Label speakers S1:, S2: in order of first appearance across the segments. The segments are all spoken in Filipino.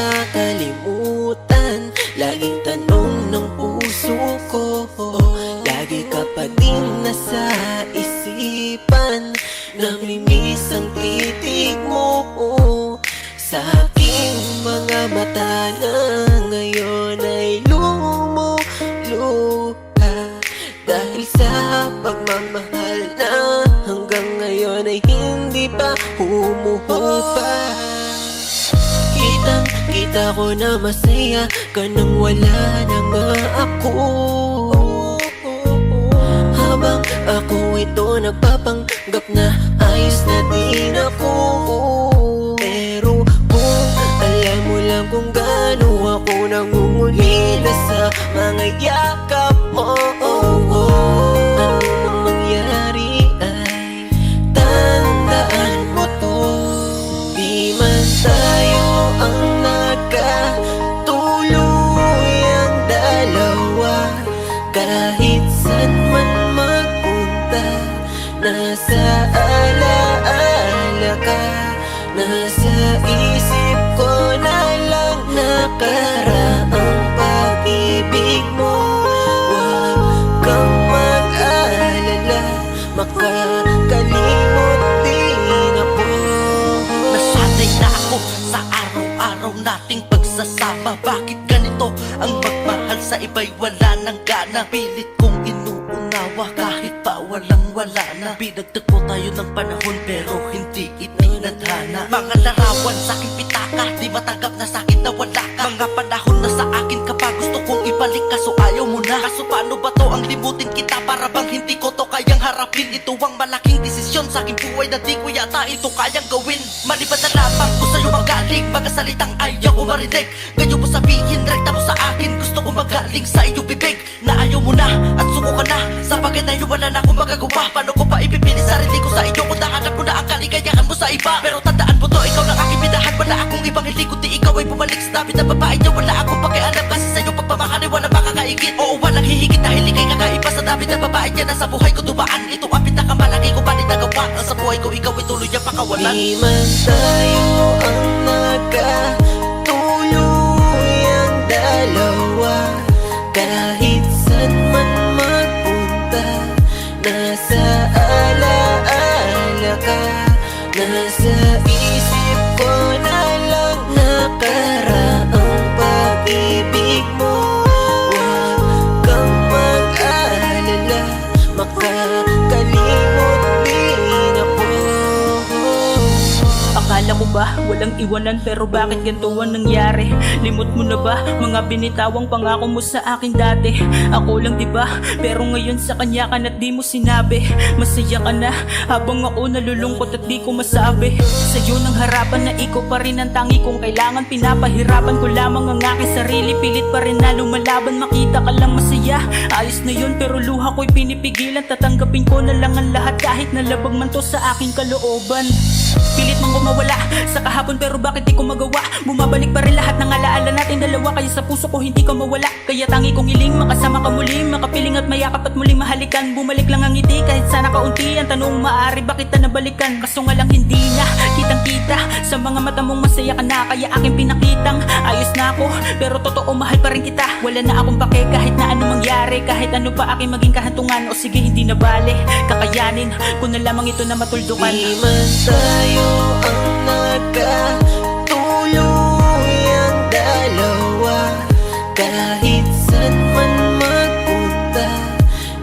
S1: makakalimutan. Laging tanong ng puso ko, lagi ka pa din nasa isipan. Namimiss ang titig mo sa aking mga mata na ngayon ay lumuluha. Dahil sa pagmamahal na hanggang ngayon ay hindi pa humuhupa. Kita ko na masaya ka nang wala na nga ako. Habang ako ito nagpapanggap na ayos na din ako. Pero kung alam mo lang kung gaano ako nangungulila sa mga yakap mo, ano mang mangyari ay tandaan mo to. Di man tayo ang nagkatuluyang dalawa, kahit saan man magpunta, nasa alaala ka. Nasa isip ko na lang nakaraang pag-ibig mo. Huwag kang mag-alala, makakalimot din ako.
S2: Nasanay na ako sa araw-araw nating pagsasama. Bakit ganito ang magmahal sa iba'y wala nang gana? Pilit kong inuunawa kahit pa walang-wala na. Pinagtagpo tayo ng panahon pero hindi itinadhana. Mga larawan sa aking pitaka, di matanggap na sa'kin na wala ka. Mga panahon na sa akin ka pa, gusto kong ibalik kaso ayaw mo na. Kaso paano ba to ang limutin kita, para bang hindi ko to kayang harapin? Ito ang malaking desisyon sa aking buhay na di ko yata ito kayang gawin. Maliban na lamang ko sa'yo magaling, mga salitang ayaw ko marinig. Ngayon mo sabihin, rekta mo sa akin, gusto ko magaling sa iyong bibig. Na ayaw mo na at suko ka na, sa bagay na yun wala na akong magagawa. Paano ko pa ipipili sarili ko sa iyo kung nahanap mo na ang kaligayahan mo sa iba? Pero tandaan mo to, ikaw lang aking binahan, wala akong ibang hindi kundi ikaw ay bumalik sa dami ng babae niya. Wala akong pakialam kasi sa'yo pagmamahal ay wala makakaigit. Oo, walang hihigit dahil ikay kakaiba sa dami ng babae niya na sa buhay ko dumaan. Ito ang pinakamalaki ko pa rin nagawa, ang sa buhay ko ikaw ay tuloy ang pakawalan.
S1: Di man tayo ang nagkatuluyang dalawa, kahit saan man magpunta, nasa alaala ka. Nasa isip ko na lang nakaraang pag-ibig mo. Huwag kang mag-alala, makakalimot din ako.
S3: Akala ko ba walang iwanan, pero bakit ganito ang nangyari? Limot mo na ba mga binitawang pangako mo sa akin dati? Ako lang diba, pero ngayon sa kanya ka na't di mo sinabi. Masaya ka na habang ako nalulungkot at di ko masabi. Sa'yo ng harapan na ikaw pa rin ang tangi kong kailangan. Pinapahirapan ko lamang ang aking sarili, pilit pa rin na lumalaban. Makita ka lang masaya, ayos na yun, pero luha ko'y pinipigilan. Tatanggapin ko na lang ang lahat kahit nalabag man to sa aking kalooban. Pilit mong mawala sa kahapon, pero bakit di ko magawa? Bumabalik pa rin lahat ng alaala natin dalawa, kaya sa puso ko hindi ka mawala. Kaya tangi kong iling makasama ka muli, makapiling at mayakap at muling mahalikan. Bumalik lang ang ngiti kahit sana kaunti, ang tanong maaari bakit na nabalikan? Kaso nga lang hindi na kitang kita sa mga mata mong masaya ka na, kaya aking pinakitang ayos na ako, pero totoo mahal pa rin kita. Wala na akong pake kahit na ano mangyari, kahit ano pa aking maging kahantungan. O sige hindi na bale, kakayanin ko na lamang ito na matuldukan.
S1: Di man tayo ang nagkatuluyang dalawa, kahit saan man magpunta,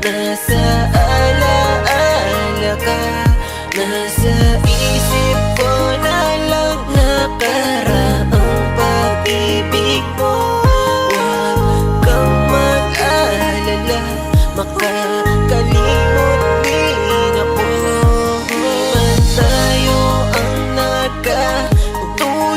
S1: nasa alaala ka. Nasa isip ko na lang nakaraang pag-ibig mo. Huwag kang mag-alala, makakalimot din ako. Di man tayo ang nagkatuluyang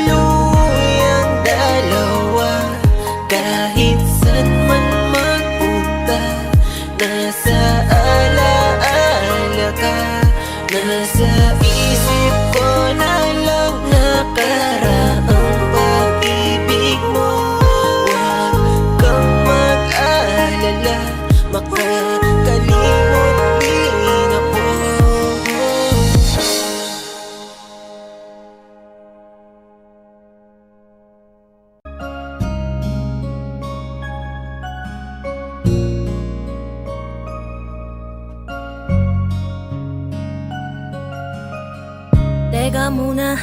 S4: muna,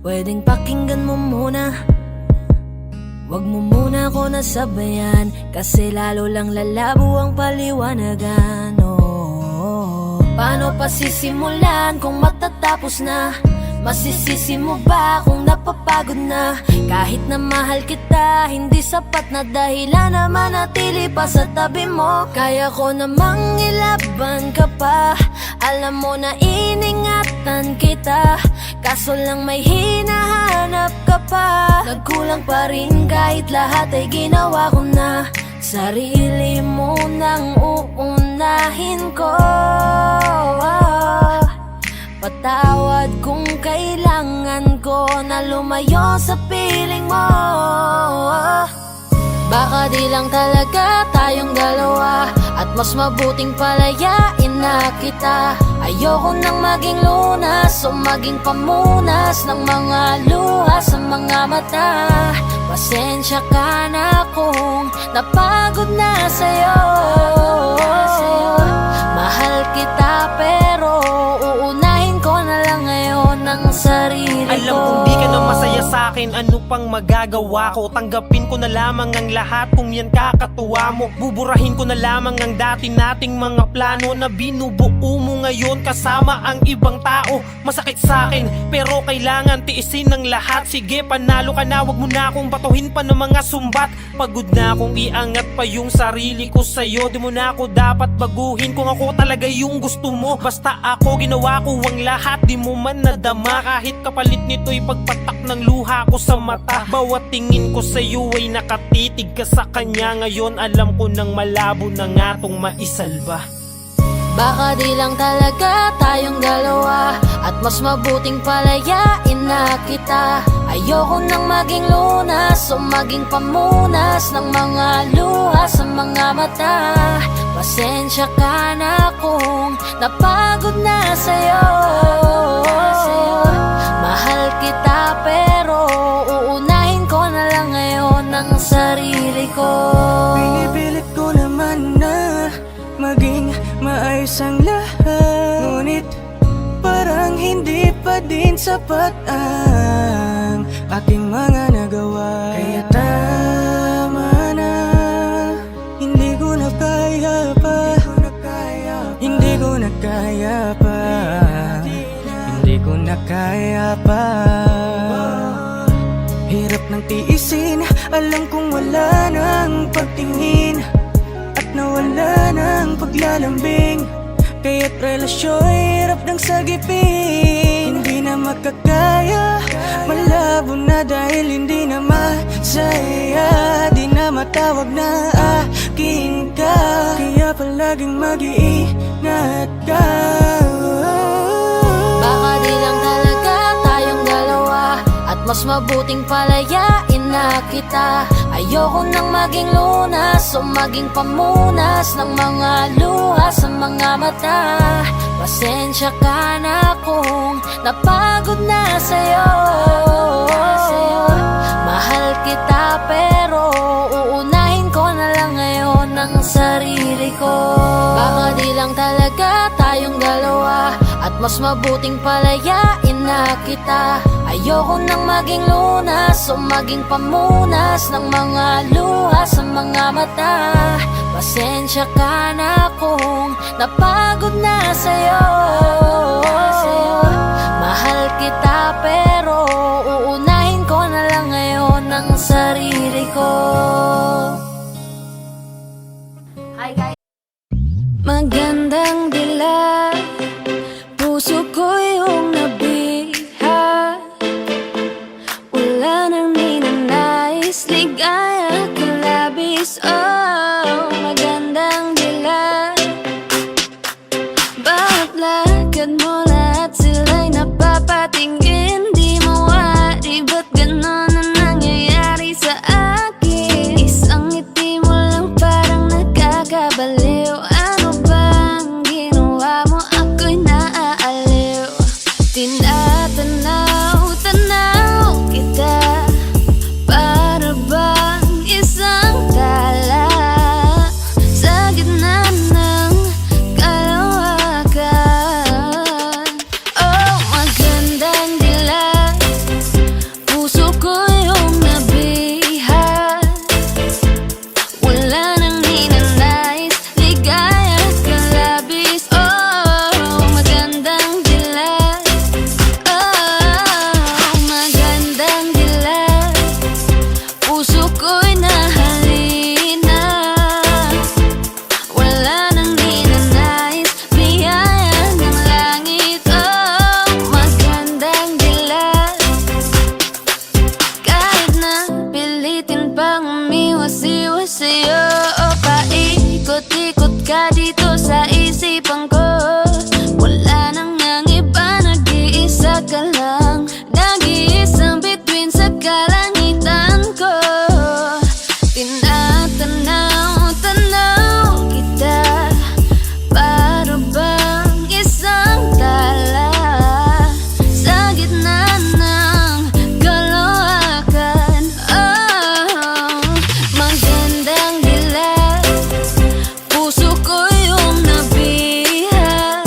S4: pwedeng pakinggan mo muna. Wag mo muna ako nasabayan, kasi lalo lang lalabo ang paliwanagan. Oh, paano pa sisimulan kung matatapos na? Masisisi mo ba kung napapagod na? Kahit na mahal kita, hindi sapat na dahilan na manatili pa sa tabi mo. Kaya ko namang ilaban ka pa, alam mo na iningatan kita, kaso lang may hinahanap ka pa. Nagkulang pa rin kahit lahat ay ginawa ko na. Sarili mo nang uunahin ko. Patawad kung kailangan ko na lumayo sa piling mo. Baka di lang talaga tayong dalawa, at mas mabuting palayain na kita. Ayoko nang maging lunas o maging pamunas ng mga luha sa mga mata. Pasensya ka na kung napagod na sa'yo. Mahal kita pero uunahin ko na lang ngayon ang sarili ko.
S5: Alam kong di ka na masaya sa'kin, ano pang magagawa ko? Tanggapin ko na lamang ang lahat kung yan kakatuwa mo. Buburahin ko na lamang ang dati nating mga plano na binubuo mo ngayon kasama ang ibang tao. Masakit sa'kin pero kailangan tiisin ng lahat. Sige, panalo ka na, wag mo na akong batuhin pa ng mga sumbat. Pagod na akong iangat pa yung sarili ko sa'yo. Di mo na ako dapat baguhin kung ako talaga yung gusto mo. Basta ako, ginawa ko ang lahat, di mo man nadama. Kahit kapalit nito'y pagpatak ng luha ko sa mata. Bawat tingin ko sa'yo ay nakatitig ka sa kanya. Ngayon alam ko nang malabo na nga tong maisalba.
S4: Baka di lang talaga tayong dalawa, at mas mabuting palayain na kita. Ayoko nang maging lunas o maging pamunas ng mga luha sa mga mata. Pasensya ka na kung napagod na sa'yo. Mahal kita pero uunahin ko na lang ngayon ang sarili ko.
S6: Pinipilit ko naman na maging maayos ang lahat, ngunit parang hindi pa din sapat ang aking mga nagawa. Kaya tama na, hindi ko na kaya pa, hindi ko na kaya pa, hindi ko na kaya pa. Hirap ng tiisin, alam kong wala nang pagtingin at nawala ng paglalambing. Kaya't relasyo'y hirap ng sagipin. Hindi na makakaya, malabo na dahil hindi na masaya. Di na matawag na akin ka, kaya palaging mag-iingat ka.
S4: Baka di lang talaga tayong dalawa, at mas mabuting palayain na kita. Ayoko nang maging lunas o maging pamunas ng mga luha sa mga mata. Pasensya ka na kung napagod na sa'yo. Mahal kita pero uunahin ko na lang ngayon ang sarili ko. Baka di lang talaga tayong dalawa, at mas mabuting palayain na kita. Ayoko nang maging lunas o maging pamunas ng mga luha sa mga mata. Pasensya ka na kung napagod na sa'yo. Mahal kita pero uunahin ko na lang ngayon ang sarili ko. Hi guys. Magandang dilag, puso ko yung nabiha. Wala nang ninanais, ligaya ka labis. Oh, magandang dilag, bawat lakad mo lahat sila'y napapatingin. Di mawari, ba't ganon ang nangyayari sa akin? masiwa sa'yo. Paikot-ikot ka dito sa isipan ko. Wala nang ang iba, nag-iisa ka lang. Nag-iisang bituin sa kalangitan ko. Tinatanaw-tanaw kita, para bang isang tala sa gitna ng kalawakan. Oh, magandang dilag, puso ko yung nabihag.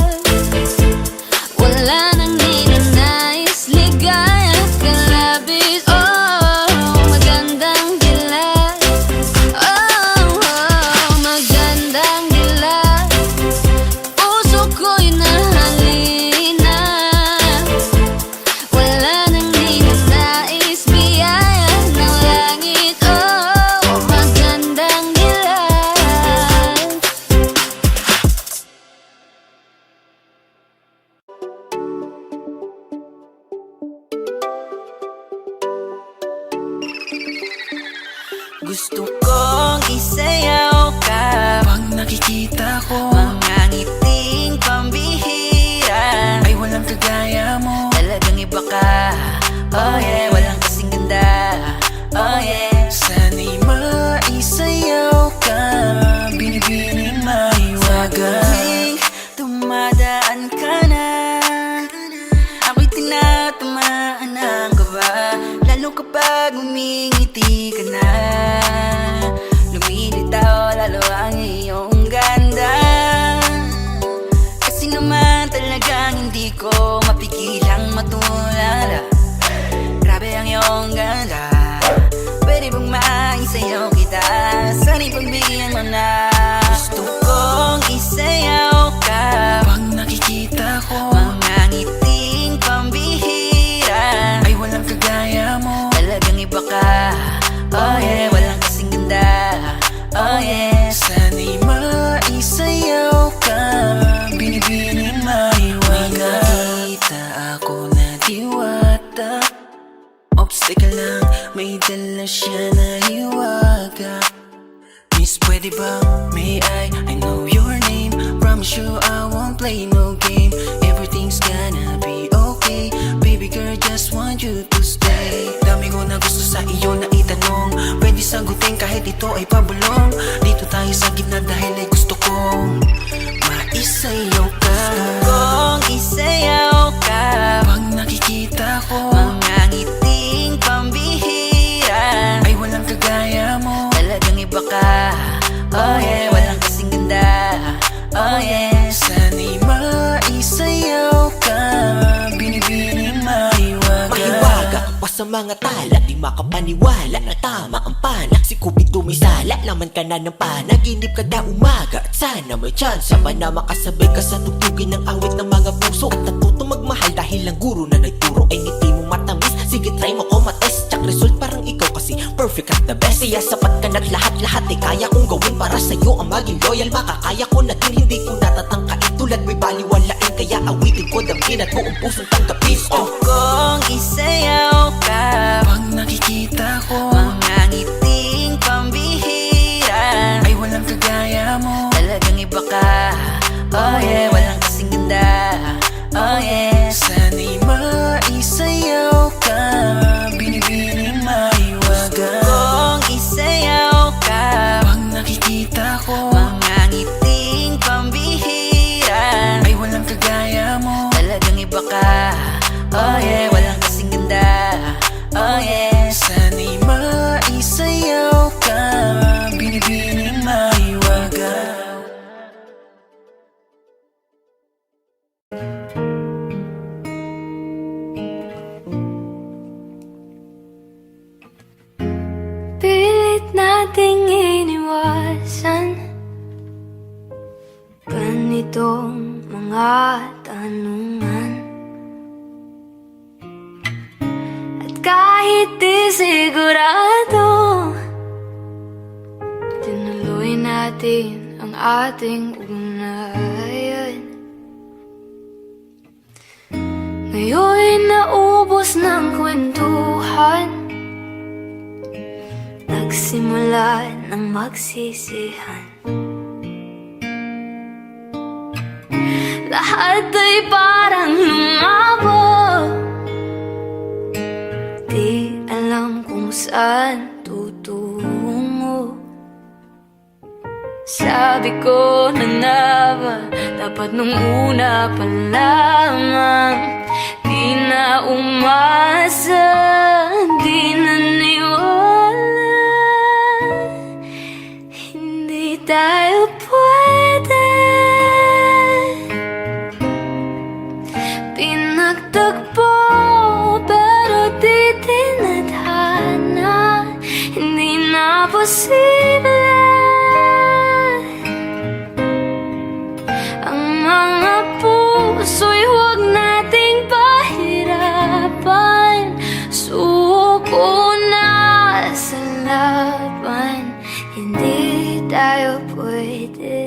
S4: Wala nang ninanais, ligaya at kalabis. Oh, magandang dilag. Oh, magandang dilag, puso ko'y nahalina. Wala nang ninanais, biyaya ng langit. Oh, magandang dilag.
S1: Gusto kong isayaw ka
S6: Pag nakikita ko
S1: Mga ngiting pambihira
S6: ay walang kagaya mo.
S1: Talagang iba ka. Oh yeah, walang kasing ganda. Oh yeah.
S6: Sana'y maisayaw ka, binibining maiwaga.
S1: Tuwing dumadaan ka na, ako'y tinatamaan ng kaba. Lalo kapag umingiti ka na, lumilitaw lalo ang iyong ganda. Kasi naman talagang hindi ko mapigilang matulala. Grabe ang iyong ganda. Pwede bang maisayaw kita? Sana'y pagbigyan mo na. Gusto kong isayaw ka.
S6: Pag nakikita ko
S1: Mga ngiting pambihira
S6: ay walang kagaya mo.
S1: Talagang iba ka. Oh yeah, walang kasing ganda. Oh yeah.
S6: Sana'y maisayaw ka, binibining maiwaga. Nakita ako na diwata, obstacle lang, may dala siya na hiwaga. Miss, pwede bang may I know your name. Promise you I won't play no game. Everything's gonna be okay. Baby girl, just want you to stay. Dami ko na gusto sa iyo na itanong, pwede sagutin kahit ito ay pabulong. Dito tayo sa gitna dahil ay gusto kong maisayaw ka.
S1: Kung isayaw ka.
S6: Pag nakikita ko
S1: Mga ngiting pambihira
S6: ay walang kagaya mo.
S1: Talagang iba ka. Oh yeah, walang kasing ganda. Oh yeah.
S6: Sana'y maisayaw ka, binibining maiwaga.
S7: Mahiwaga pa sa mga tala, di makapaniwala na tama ang panak. Si Cupid tumisala, laman ka na ng panaginip kada umaga. At sana may chance pa na makasabay ka sa tugtugin ng awit ng mga puso. At natuto magmahal dahil ang guro na nagturo ay ngiti mong matamis. Sige try mo ko matest, tsak result parang ikaw kasi perfect at the best. Kaya sapat ka na't lahat-lahat ay kaya kong gawin para sa'yo ang maging loyal. Makakaya ko na din, hindi ko natatangkain. Tulad may baliwalain, kaya awitin ko damhin at buong pusong tanggapin.
S1: Kung isayaw ka.
S6: Pag nakikita ko
S1: Mga ngiting pambihira
S6: ay walang kagaya mo.
S1: Talagang iba ka. Oh yeah, walang kasing ganda. Oh yeah.
S6: Sana'y maisayaw ka, binibining maiwaga.
S1: Kung isayaw ka.
S6: Pag nakikita ko
S1: Mga ngiting pambihira
S6: ay walang kagaya mo.
S1: Talagang iba ka. Oh yeah, walang kasing ganda. Oh yeah.
S6: Sana'y maisayaw ka, binibining maiwaga.
S4: Pilit nating iniwasan ganitong mga tanungan. At kahit di sigurado, tinuloy natin ang ating ugnayan. Ngayon naubos ng kwentuhan, Magsimula ng magsisihan. Lahat ay parang lumabo, di alam kung saan tutungo. Sabi ko na nga ba, dapat nung una pa lamang. Di na umasa, di naniwala, hindi tayo pwede. Pinagtagpo pero di tinadhana, hindi na posible. Ang mga puso'y huwag nating pahirapan. Suko na sa laban, hindi tayo pwede.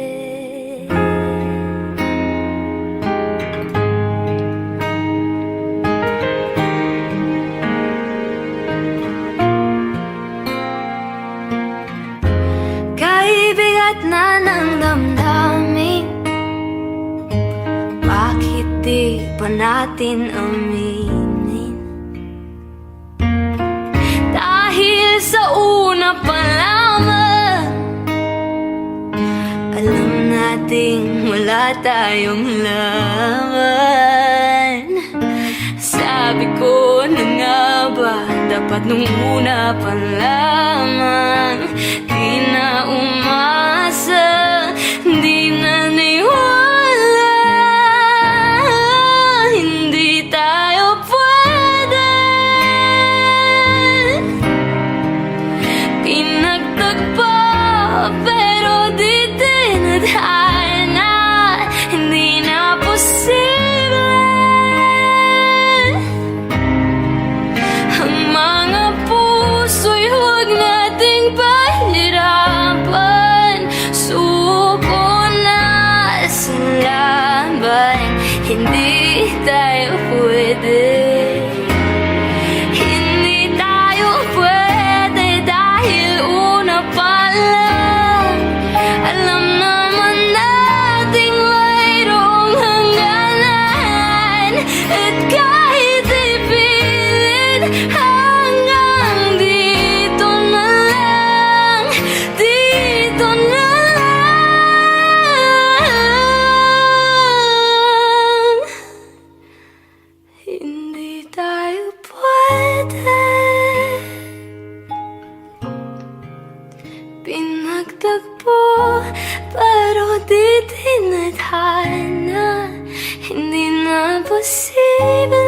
S4: Kaibigat na ng damdamin, bakit di pa natin aminin? Dahil sa una pa lamang, alam nating wala tayong laman. Sabi ko na nga ba, dapat nung una pa lamang. Di na umasa, di naniwala, hindi tayo pwede. Pinagtagpo pero di tinadhana, hindi na posible. Ang mga puso'y huwag nating pahirapan. Suko na sa laban, hindi tayo pwede. Hindi tayo pwede dahil una pa lang, alam naman nating mayroong hangganan. At kahit ipilit, hanggang dito na lang, dito na lang. Hindi tayo pwede. Pinagtagpo pero di tinadhana, hindi na posible.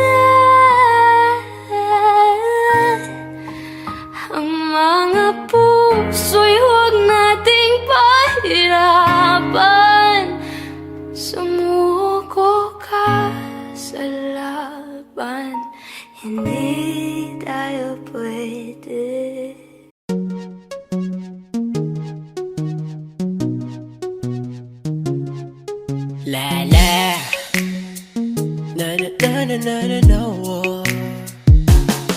S4: Ang mga puso'y huwag nating pahirapan. Sumuko ka sa laban, hindi tayo pwede.
S7: La la na na na na na na na oh.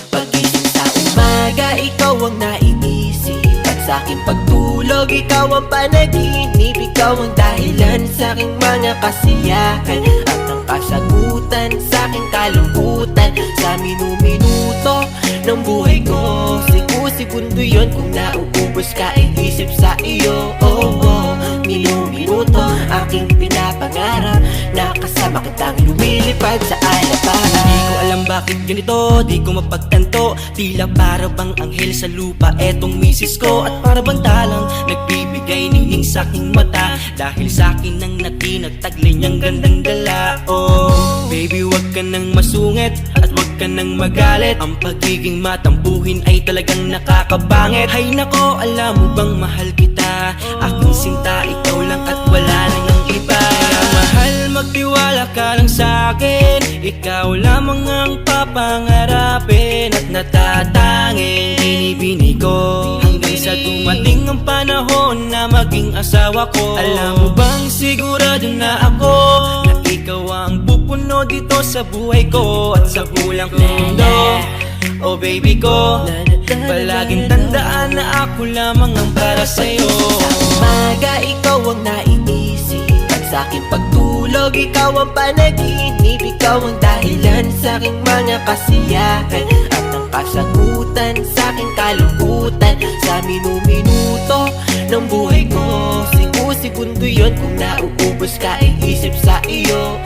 S7: Pag-isip sa umaga, ikaw ang naiisip. At sa aking pagtulog, ikaw ang panaginip. Ikaw ang dahilan sa aking mga kasiyahan, at ang kasagutan sa aking kalungkutan. Sa minu-minuto ng buhay ko, siku-segundo yun. Kung nauubos ka, isip sa iyo. Oh, oh. Minu-minuto aking pinapangarap, na kasama kitang lumilipad sa alaparan.
S3: Di ko alam bakit ganito, di ko mapagtanto. Tila para bang anghel sa lupa etong misis ko. At para bang talang nagbibigay ningning sa aking mata, dahil sa akin ang natinagtaglay niyang gandang dala. Oh, baby, wag ka nang masungit at wag ka nang magalit. Ang pagiging matampuhin ay talagang nakakabangit. Hay nako, alam mo bang mahal kita, aking sinta, ikaw lang at wala nang ang iba. Kaya mahal, magtiwala ka lang sa'kin. Ikaw lamang ang papangarapin at natatanging binibini ko, hanggang sa dumating ang panahon na maging asawa ko. Alam mo bang sigurado na ako na ikaw ang pupuno dito sa buhay ko at sa bulang mundo. Oh baby ko, palaging tandaan na
S6: ako lamang ang para sa'yo.
S7: Umaga, ikaw ang naiisip at sa'king pagtulog, ikaw ang panaginip. Ikaw ang dahilan sa'king mga kasiyahan at ang kasagutan sa'king kalungkutan. Sa minuminuto ng buhay ko, segundo yun kung nauubos ka, iisip sa iyo.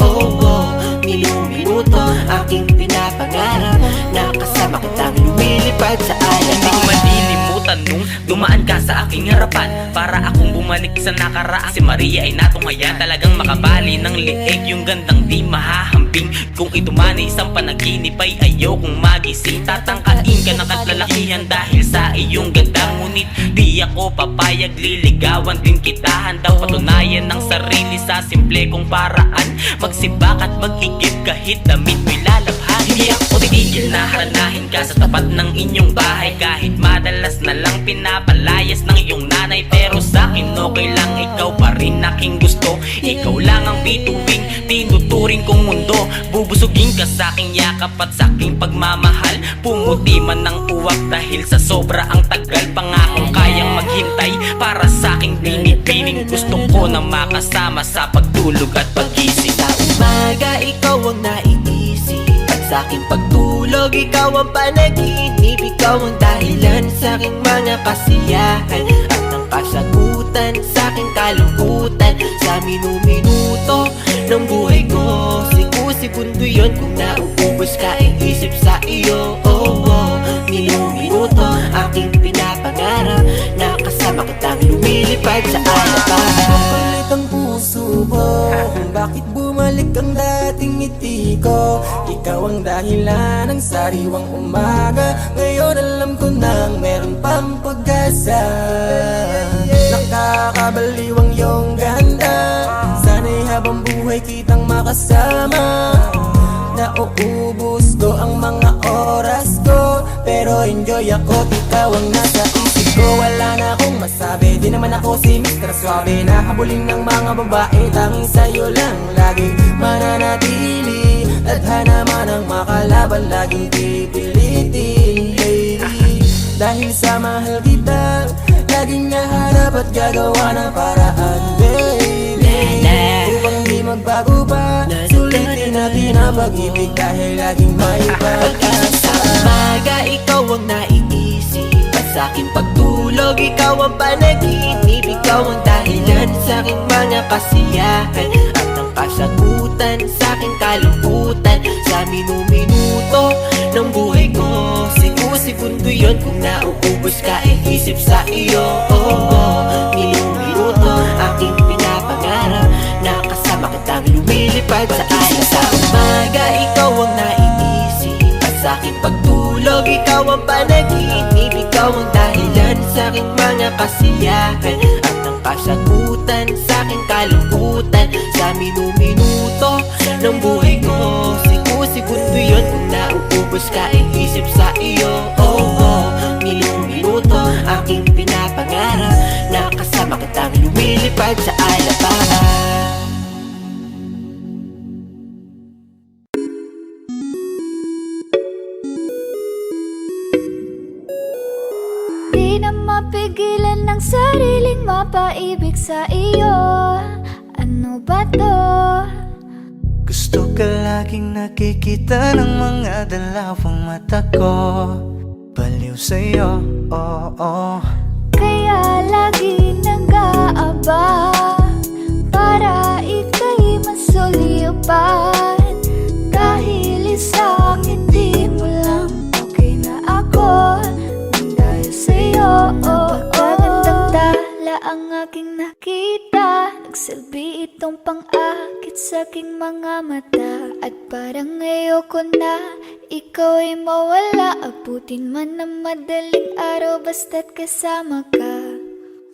S7: Minuminuto aking pinapangarap na kasama kitang lumilipad sa
S3: Hindi ko
S7: alaman.
S3: malilimutan nung dumaan ka sa aking harapan. Para akong bumalik sa nakaraan. Si Maria ay natunghayan, talagang makabali ng liig. Yung gandang di mahahambing. Kung ito man ay isang panaginip ay ayokong magising. Tatangkain ka ng katlalakihan dahil sa iyong ganda. Ngunit di ako papayag, liligawan din kita. Handang patunayan ng sarili sa simple kong paraan. Magsibak at mag-igib kahit damit mo'y lalabhan. Hindi ako titigil na haranahin ka sa tapat ng inyong bahay. Kahit madalas na lang pinapalayas ng iyong nanay. Pero sa'kin okay lang, ikaw pa rin aking gusto. Ikaw lang ang bituing tinuturing kong mundo. Bubusugin ka sa'king yakap at sa'king pagmamahal. Pumuti man ng uwak dahil sa sobra ang tagal. Pangakong kayang maghintay para sa'king binibining. Gusto ko na makasama sa pagtulog at pagising.
S7: Sa umaga, ikaw ang naiisip at sa'king pagtulog, ikaw ang panaginip. Ikaw ang dahilan sa'king mga kasiyahan at ang kasagutan sa'king kalungkutan. Sa minuminuto ng buhay ko, segundo yun kung nauubos ka, iisip sa iyo. Minuminuto aking pinapangarap na kasama kitang lumilipad sa alaman.
S6: Kapalit ang puso ko kung bakit bumalik ang dating ngiti ko. Ikaw ang dahilan ng sariwang umaga. Ngayon alam ko nang meron pang pag-asa. Nakakabaliw ang iyong ganda. Sana'y habang buhay kitang makasama. Nauubos ko ang mga oras ko, pero enjoy ako, ikaw ang nasa isip ko. Wala na akong masabi, di naman ako si Mr. Suave. Nahabulin ng mga babae, tanging sa'yo lang laging mananatili. Tadhana man ang makalaban, laging pipilitin, lady. Dahil sa mahal kita, laging nahanap at gagawa ng paraan, baby. Upang di magbago pa, sulitin natin ang pag-ibig dahil laging may pag-asa.
S7: Sa umaga, ikaw ang naiisip at sa'king pagtulog, ikaw ang panaginip. Ikaw ang dahilan sa'king mga kasiyahan at ang kasagutan sa'king kalungkutan. Sa minuminuto ng buhay ko, segundo yun kung nauubos ka, iisip sa iyo. Minuminuto aking pinapangarap na kasama kitang lumilipad sa alaman. Sa umaga, ikaw ang naiisip at sa'king pagtulog, ikaw ang panaginip. Ikaw ang dahilan sa'king mga kasiyahan at ang kasagutan sa'king kalungkutan. Sa minuminuto ng buhay ko, segundo yun kung nauubos ka, iisip sa iyo. Minuminuto aking pinapangarap na kasama kitang lumilipad sa alaman.
S8: Di na mapigilan ng sariling mapaibig sa iyo. Ano ba to?
S6: Gusto ka laging nakikita ng mga dalawang mata ko. Baliw sa'yo,
S8: Kaya lagi nag-aaba para ika'y masulipan. Dahil sa'kin di mo lang okay na ako nang dahil sa'yo. Napakagandang tala ang aking nakita. Nagsilbi itong pang-akit sa aking mga mata. At parang ayoko na ikaw ay mawala. Abutin man ng madaling araw basta't kasama ka.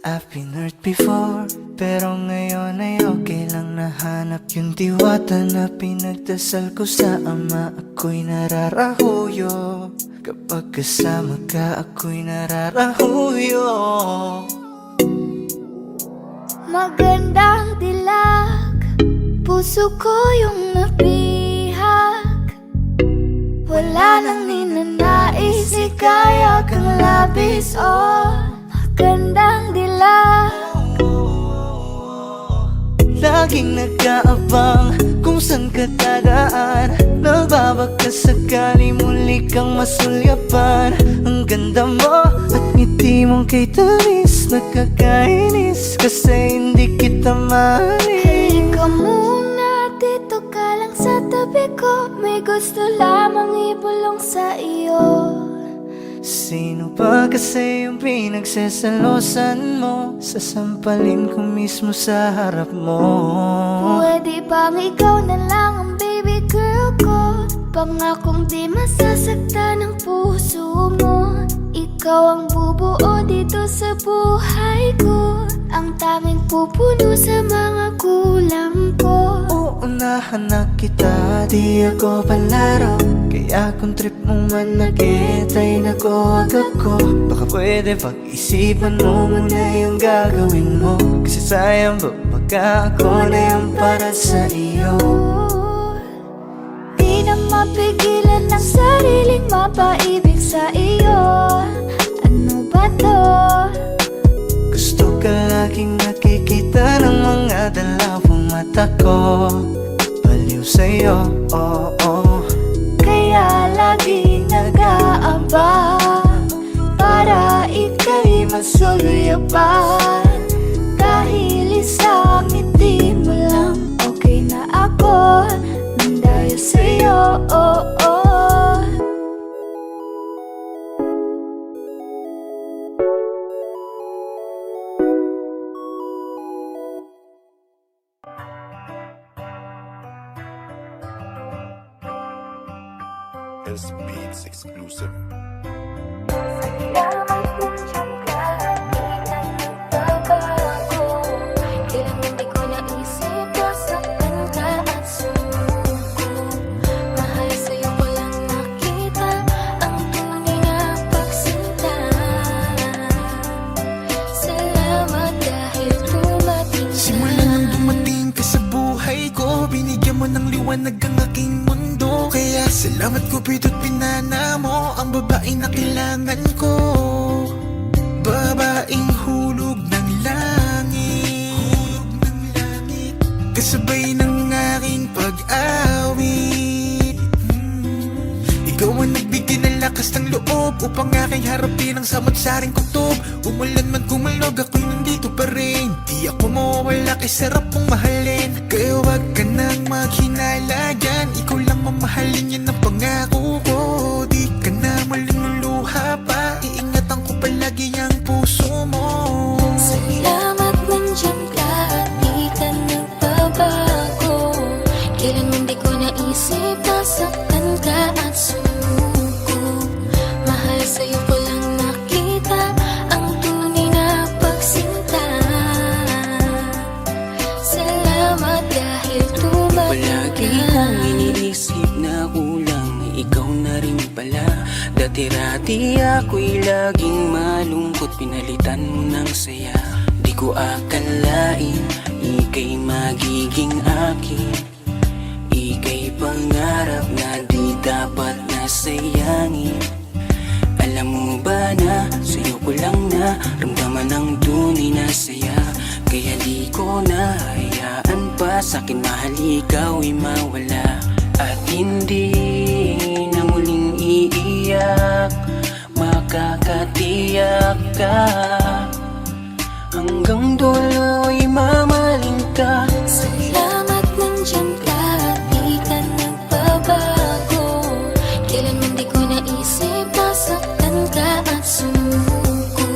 S6: I've been hurt before, pero ngayon ay okay lang. Nahanap yung diwata na pinagdasal ko sa ama. Ako'y nararahuyo, kapag kasama ka ako'y nararahuyo.
S8: Magandang dilag, puso ko yung nabihag. Wala nang ninanais, ikaya kang labis,
S6: laging nag-aabang kung saan ka dadaan. Nagbabaka sakali muli kang masulyapan. Ang ganda mo at ngiti mong kay tamis, nakakainis kasi hindi kita mahalin.
S8: Ikaw muna, dito ka lang sa tabi ko. May gusto lamang ibulong sa iyo.
S6: Sino pa kasi yung pinagsasalosan mo? Sasampalin ko mismo sa harap mo.
S8: Pwede bang ikaw na lang ang baby girl ko? Pangakong di masasaktan ang puso mo. Ikaw ang bubuo dito sa buhay ko, ang tanging pupuno sa mga kulang ko.
S6: Uunahan na kita, di ako palaro. Kaya kung trip mong manakit ay nakuwag ako. Baka pwede pag-isipan mo muna yung gagawin mo. Kasi sayang ba baka ako na yung para sa iyo.
S8: Di na mapigilan ang sariling mapaibig sa iyo. Ano ba to?
S6: Gusto ka laging nakikita ng mga dalawang mata ko. Baliw sa'yo, oh, oh.
S8: Kaya lagi nag-aaba para ika'y masulyapan. Dahil isang ngiti mo lang, okay na ako nang dahil sa'yo, oh, oh.
S9: S Beats exclusive.
S8: Salamat nandiyan ka, di ka nagbabago. Kailan hindi ko naisip nasaktan ka at sumuko. Mahal sa'yo ko lang nakita ang tunay na pagsinta. Salamat dahil dumating ka.
S10: Simula nang dumating ka sa buhay ko, binigyan mo ng liwanag ang aking mundo. Kaya salamat Cupido't pinana mo ang babaeng na kailangan ko. Babaeng hulog ng langit, kasabay ng aking pag-awit. Ikaw ang nagbigay ng lakas ng loob upang aking harapin ang samot-saring kutob. Umulan man kumalog, ako'y nandito pa rin. Di ako mawawala kay sarap mong mahalin. Kaya wag ka nang maghinala dyan, ikaw lang mamahalin, yan ang pangako ko. Di ka na malululuha pa, iingatan ko palagi ang puso mo.
S8: Salamat nandiyan ka, di ka nagbabago. Kailan hindi ko naisip nasaktan ka at sumuko. Mahal sa'yo ko lang nakita ang tunay na pagsinta. Salamat dahil dumating
S3: Palagi
S8: ka.
S3: kong iniisip na kulang, ikaw na rin pala. Dati-rati ako'y laging malungkot, pinalitan mo ng saya. Di ko akalain, ika'y magiging akin. Ika'y pangarap na di dapat nasayangin. Alam mo ba na, sa'yo ko lang na ramdaman ang tunay na saya. Kaya di ko na hayaan pa sa'kin mahal ikaw'y mawala. At hindi na muling iiyak, makakatiyak ka. Hanggang dulo'y mamaling ka.
S8: Salamat nandiyan ka, di ka nagbabago. Kailan hindi ko naisip nasaktan ka at sumuko.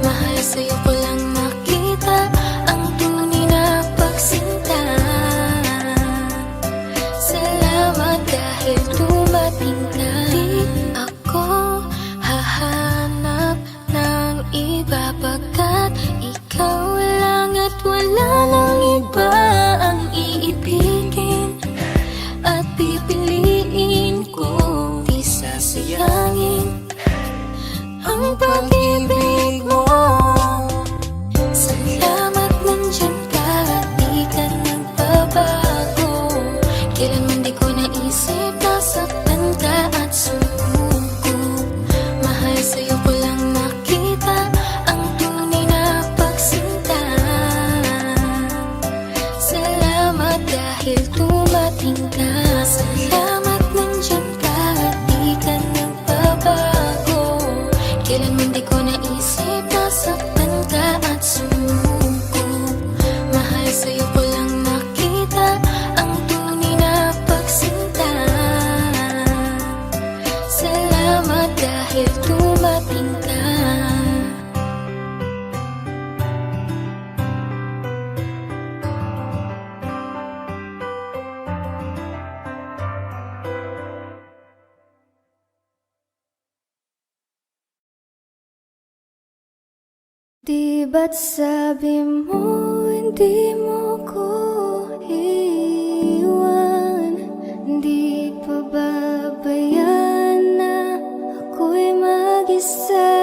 S8: Mahal sa'yo ko lang nakita ang tunay na pagsinta. Salamat dahil dumating ka. Di ako hahanap ng iba pagkat ikaw lang at wala nang iba ang iibigin at pipiliin ko. Di sasayangin ang pag-ibig mo. Salamat nandiyan ka, di ka nagbabago. Kailan hindi ko naisip nasaktan ka at sumuko. Mahal sa'yo ko lang nakita ang tunay na pagsinta. ko naisip na saktan ka at sumuko. Mahal sa'yo ko lang nakita ang tunay na pagsinta. Salamat dahil dumating ka. Di ba't sabi mo hindi mo ko iwan? Di pa babayaan na ako'y mag-isa?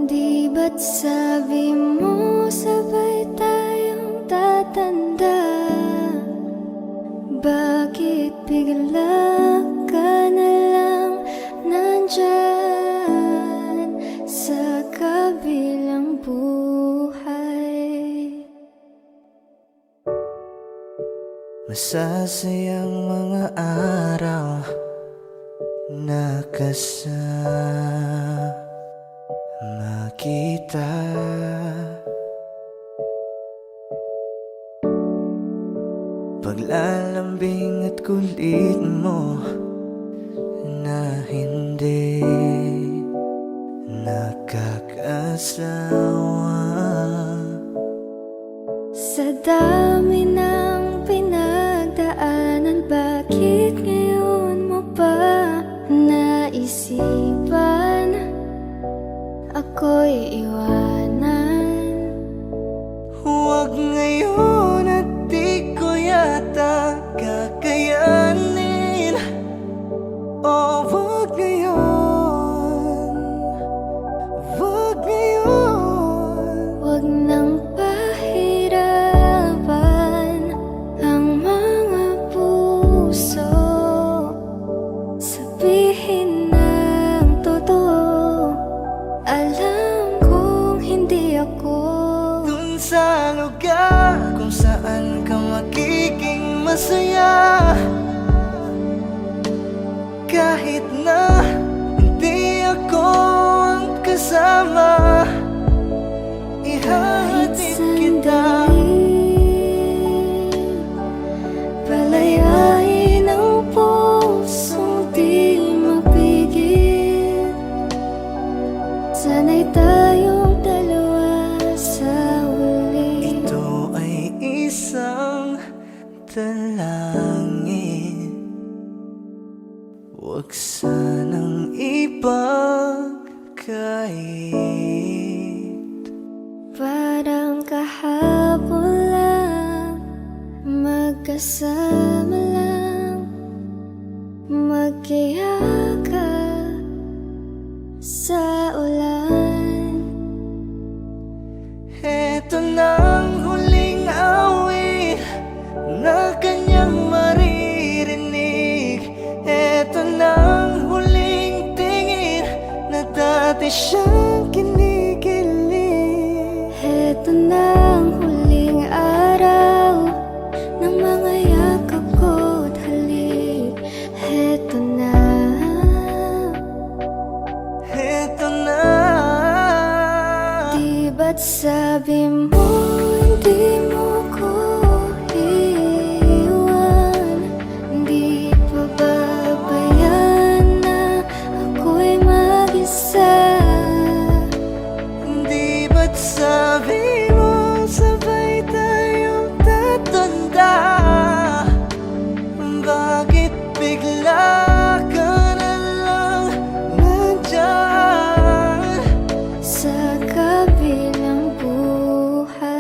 S8: Di ba't sabi mo sabay tayong tatanda? Bakit bigla ka na lang nandyan sa kabilang buhay?
S6: Masasayang mga araw na kasama kita. Paglalambing at kulit mo na hindi nakakasawa.
S8: Sa dami ng pinagdaanan, bakit ngayon mo pa naisipan ako'y iwanan?
S6: Huwag ngayon at di ko yata kakayanin. Oh, huwag ngayon, huwag ngayon.
S8: Huwag nang pahirapan ang mga puso. Sabihin ng totoo, alam kong hindi ako
S6: Dun sa lugar kung saan ka magiging masaya. Kahit na hindi ako ang kasama, ihahatid kita.
S8: Palayain ang pusong di mapigil. Sana'y tayong dalawa sa huli.
S6: Ito ay isang dalangin, huwag sanang ipagkait.
S8: Parang kahapon lang, magkasama lang, magkayakap sa ulan.
S6: Eto nang huling awit na kanyang maririnig. Eto nang huling tingin na dati siyang kinikilig.
S8: Heto na ang huling araw ng mga yakap ko't halik. Heto na.
S6: Eto na.
S8: Di ba't sabi mo hindi mo ko iwan? Di pa babayaan na ako'y mag-isa?
S6: Di ba't sabi mo sabay tayong tatanda? Bakit bigla ka na lang nandyan
S8: Sa kabilang buhay.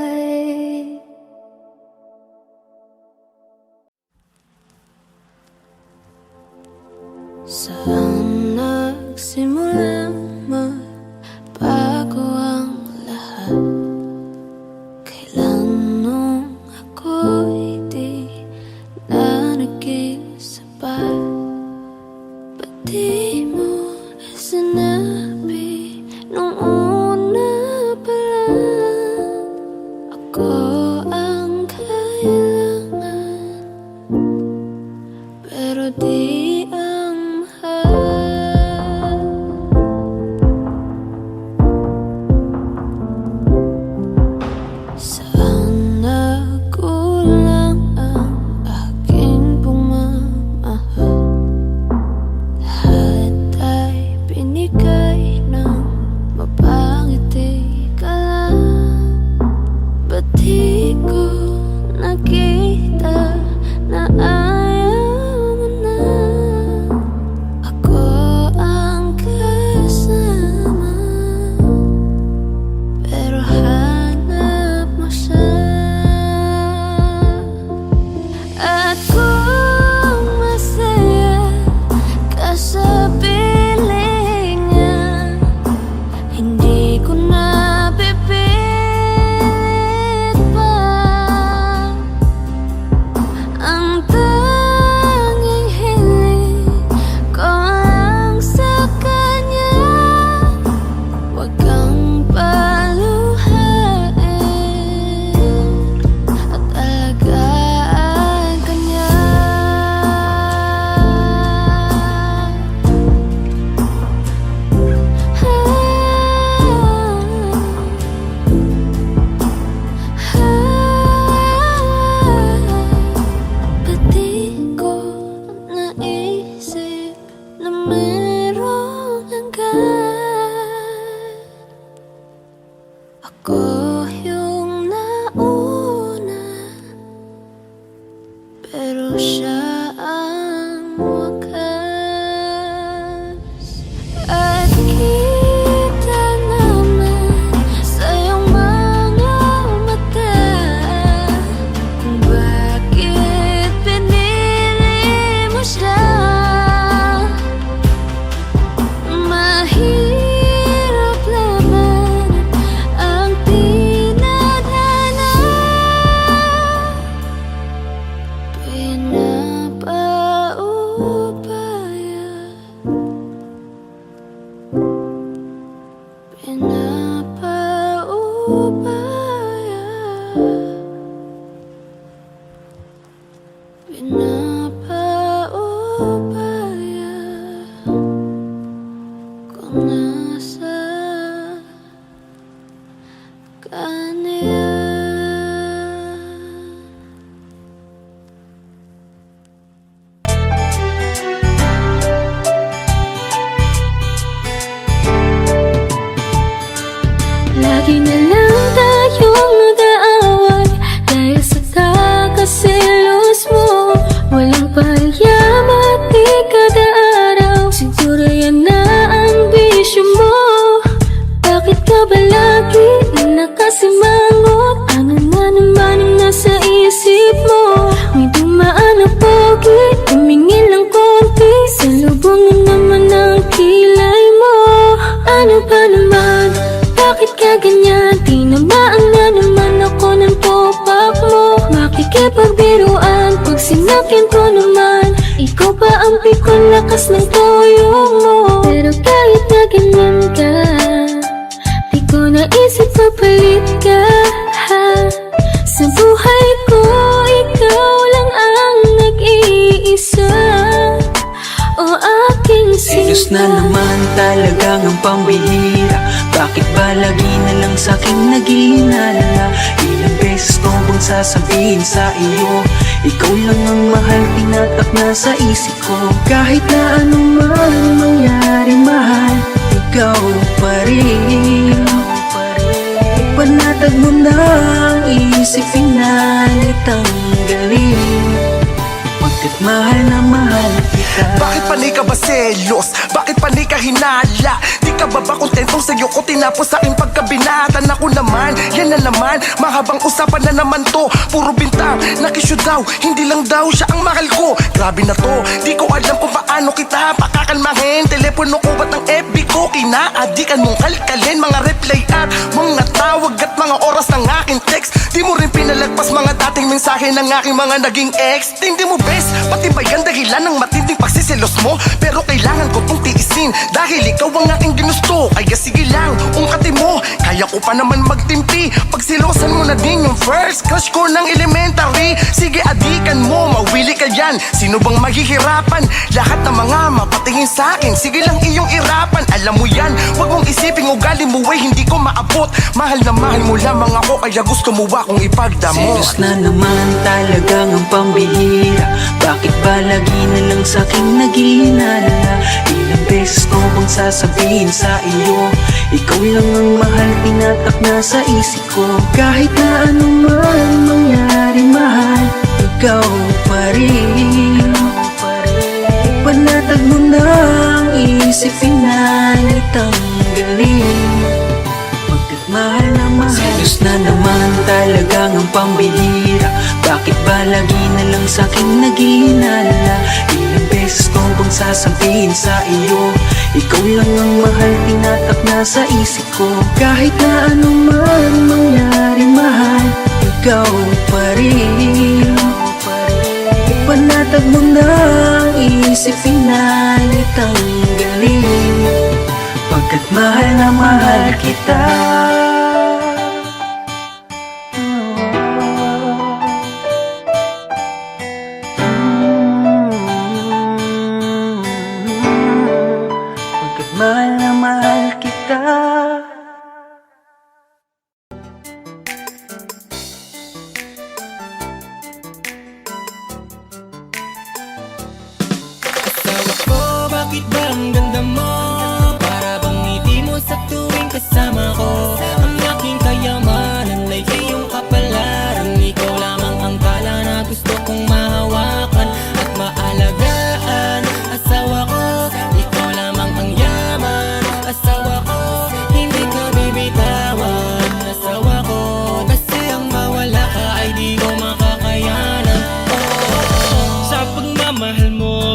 S8: Ako yung nauna, pero siya ang wakas. At kita naman sa iyong mga mata kung bakit pinili mo siya. Mahirap naman ang tinadhana, pinapaubaya, pinapaubaya, pinapaubaya kung nasa kanya. Lagi na lang tayong nag-aaway dahil sa kakaselos mo. Walang payaman di kada araw, siguro yan na ang bisyo mo. Bakit ka ba lagi nakasimangot? Ano na naman ang nasa isip mo? May dumaan na pogi, tumingin lang konti, salubungin naman ang kilay mo. Ano ba naman? Bakit ka ganyan? Tinamaan na naman ako ng topak mo. Makikipagbiruan pag sinakyan ko naman, ikaw pa ang pikon lakas ng toyo mo. Pero kahit na ganyan ka, di ko naisip papalit ka, ha? Sa buhay ko, ikaw lang ang nag-iisa, o aking sinta.
S3: Serious na naman talagang ang pambihira. Bakit ba lagi na lang sa'king nag-iinalala? Ilang beses ko bang sasabihin sa iyo, ikaw lang ang mahal, tinatak na sa isip ko. Kahit na anuman mangyari mahal, ikaw pa rin. Panatag mo na ang isip, pinalitanggalin. Pagkat mahal na mahal kita.
S10: Bakit panay ka ba selos? Bakit panay ka hinala? Di ka ba kontentong sa'yo ko tinapos sa aking pagkabinatan? Ako naman, yan na naman, mahabang usapan na naman to. Puro bintang, nakisyo daw, hindi lang daw siya ang mahal ko. Grabe na to, di ko alam kung paano kita pakakalmahin. Telepono ko ba't ang FB ko? Kinaadikan mong kalkalin, mga reply at mga tawag at mga oras ng aking text. Di mo rin pinalagpas mga dating mensahe ng aking mga naging ex. Hindi mo best, pati ba yan dahilan ng matinding pagsiselos mo? Pero kailangan ko tong tiisin dahil ikaw ang aking ginusto. Kaya sige lang, ungkatin mo, kaya ko pa naman magtimpi. Pagsilosan mo na din yung first crush ko ng elementary. Sige adikan mo, mawili ka yan. Sino bang mahihirapan? Lahat ng mga mapatingin sa akin, sige lang iyong irapan. Alam mo yan, wag mong isipin ugali mo ay hindi ko maabot. Mahal na mahal mo lamang ako, kaya gusto mo akong ipagdamot.
S3: Serious na naman talagang ang pambihira. Bakit ba lagi na lang sa'king nag-iinalala? Ilang beses ko bang sasabihin sa iyo, ikaw lang ang mahal, tinatak na sa isip ko. Kahit na anuman mangyari mahal, ikaw pa rin. Panatag mo na ang isip, pinalitanggalin. Pagkat mahal na mahal. Serious na naman talagang ang pambihira. Bakit ba lagi na lang sa'king nag-iinalala? Ilang beses ko bang sasabihin sa iyo, ikaw lang ang mahal, tinatak na sa isip ko. Kahit na anuman mangyari mahal, ikaw pa rin. Panatag mo na ang isip, pinalitanggalin. Pagkat mahal na mahal kita. Pagkat mahal na mahal kita.
S6: Asawa ko, bakit ba ang ganda mo? Para bang ngiti mo sa tuwing kasama ko. Ang aking kaya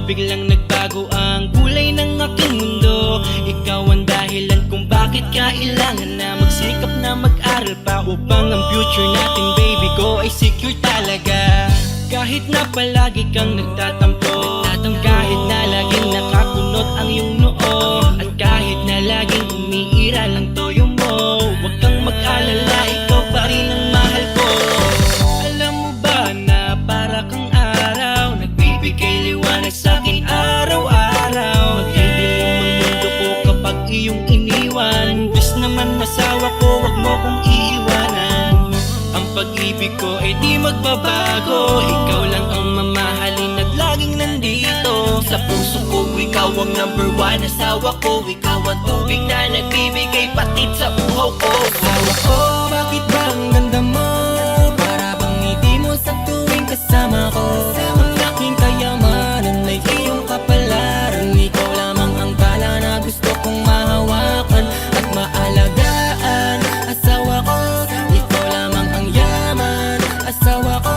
S3: biglang nagbago ang kulay ng aking mundo. Ikaw ang dahilan kung bakit kailangan na magsikap na mag-aral pa, upang ang future natin, baby ko, ay secure talaga. Kahit na palagi kang nagtatampo, kahit na laging nakakunot ang iyong noo, at kahit na laging umiira lang toyo mo, huwag kang mag-alala, ikaw pa rin ang mahal ko. Alam mo ba na para kang araw, nagbibigay liwanag sa'kin araw-araw. Magdidilim ang mundo ko kapag iyong iniwan. Imbes naman masawa ko, huwag mo kong iiwanan. Ang pag-ibig ko ay di magbabago, ikaw lang ang mamahalin at laging nandito.
S7: Sa puso ko, ikaw ang number one. Asawa ko, ikaw ang tubig na nagbibigay patid sa uhaw ko.
S6: Asawa ko, bakit ba ang ganda mo? Para bang ngiti mo sa tuwing kasama ko. Ang aking kayamanan ay iyong kapalaran. Ikaw lamang ang tala na gusto kong mahawakan at maalagaan. Asawa ko, ikaw lamang ang yaman. Asawa ko,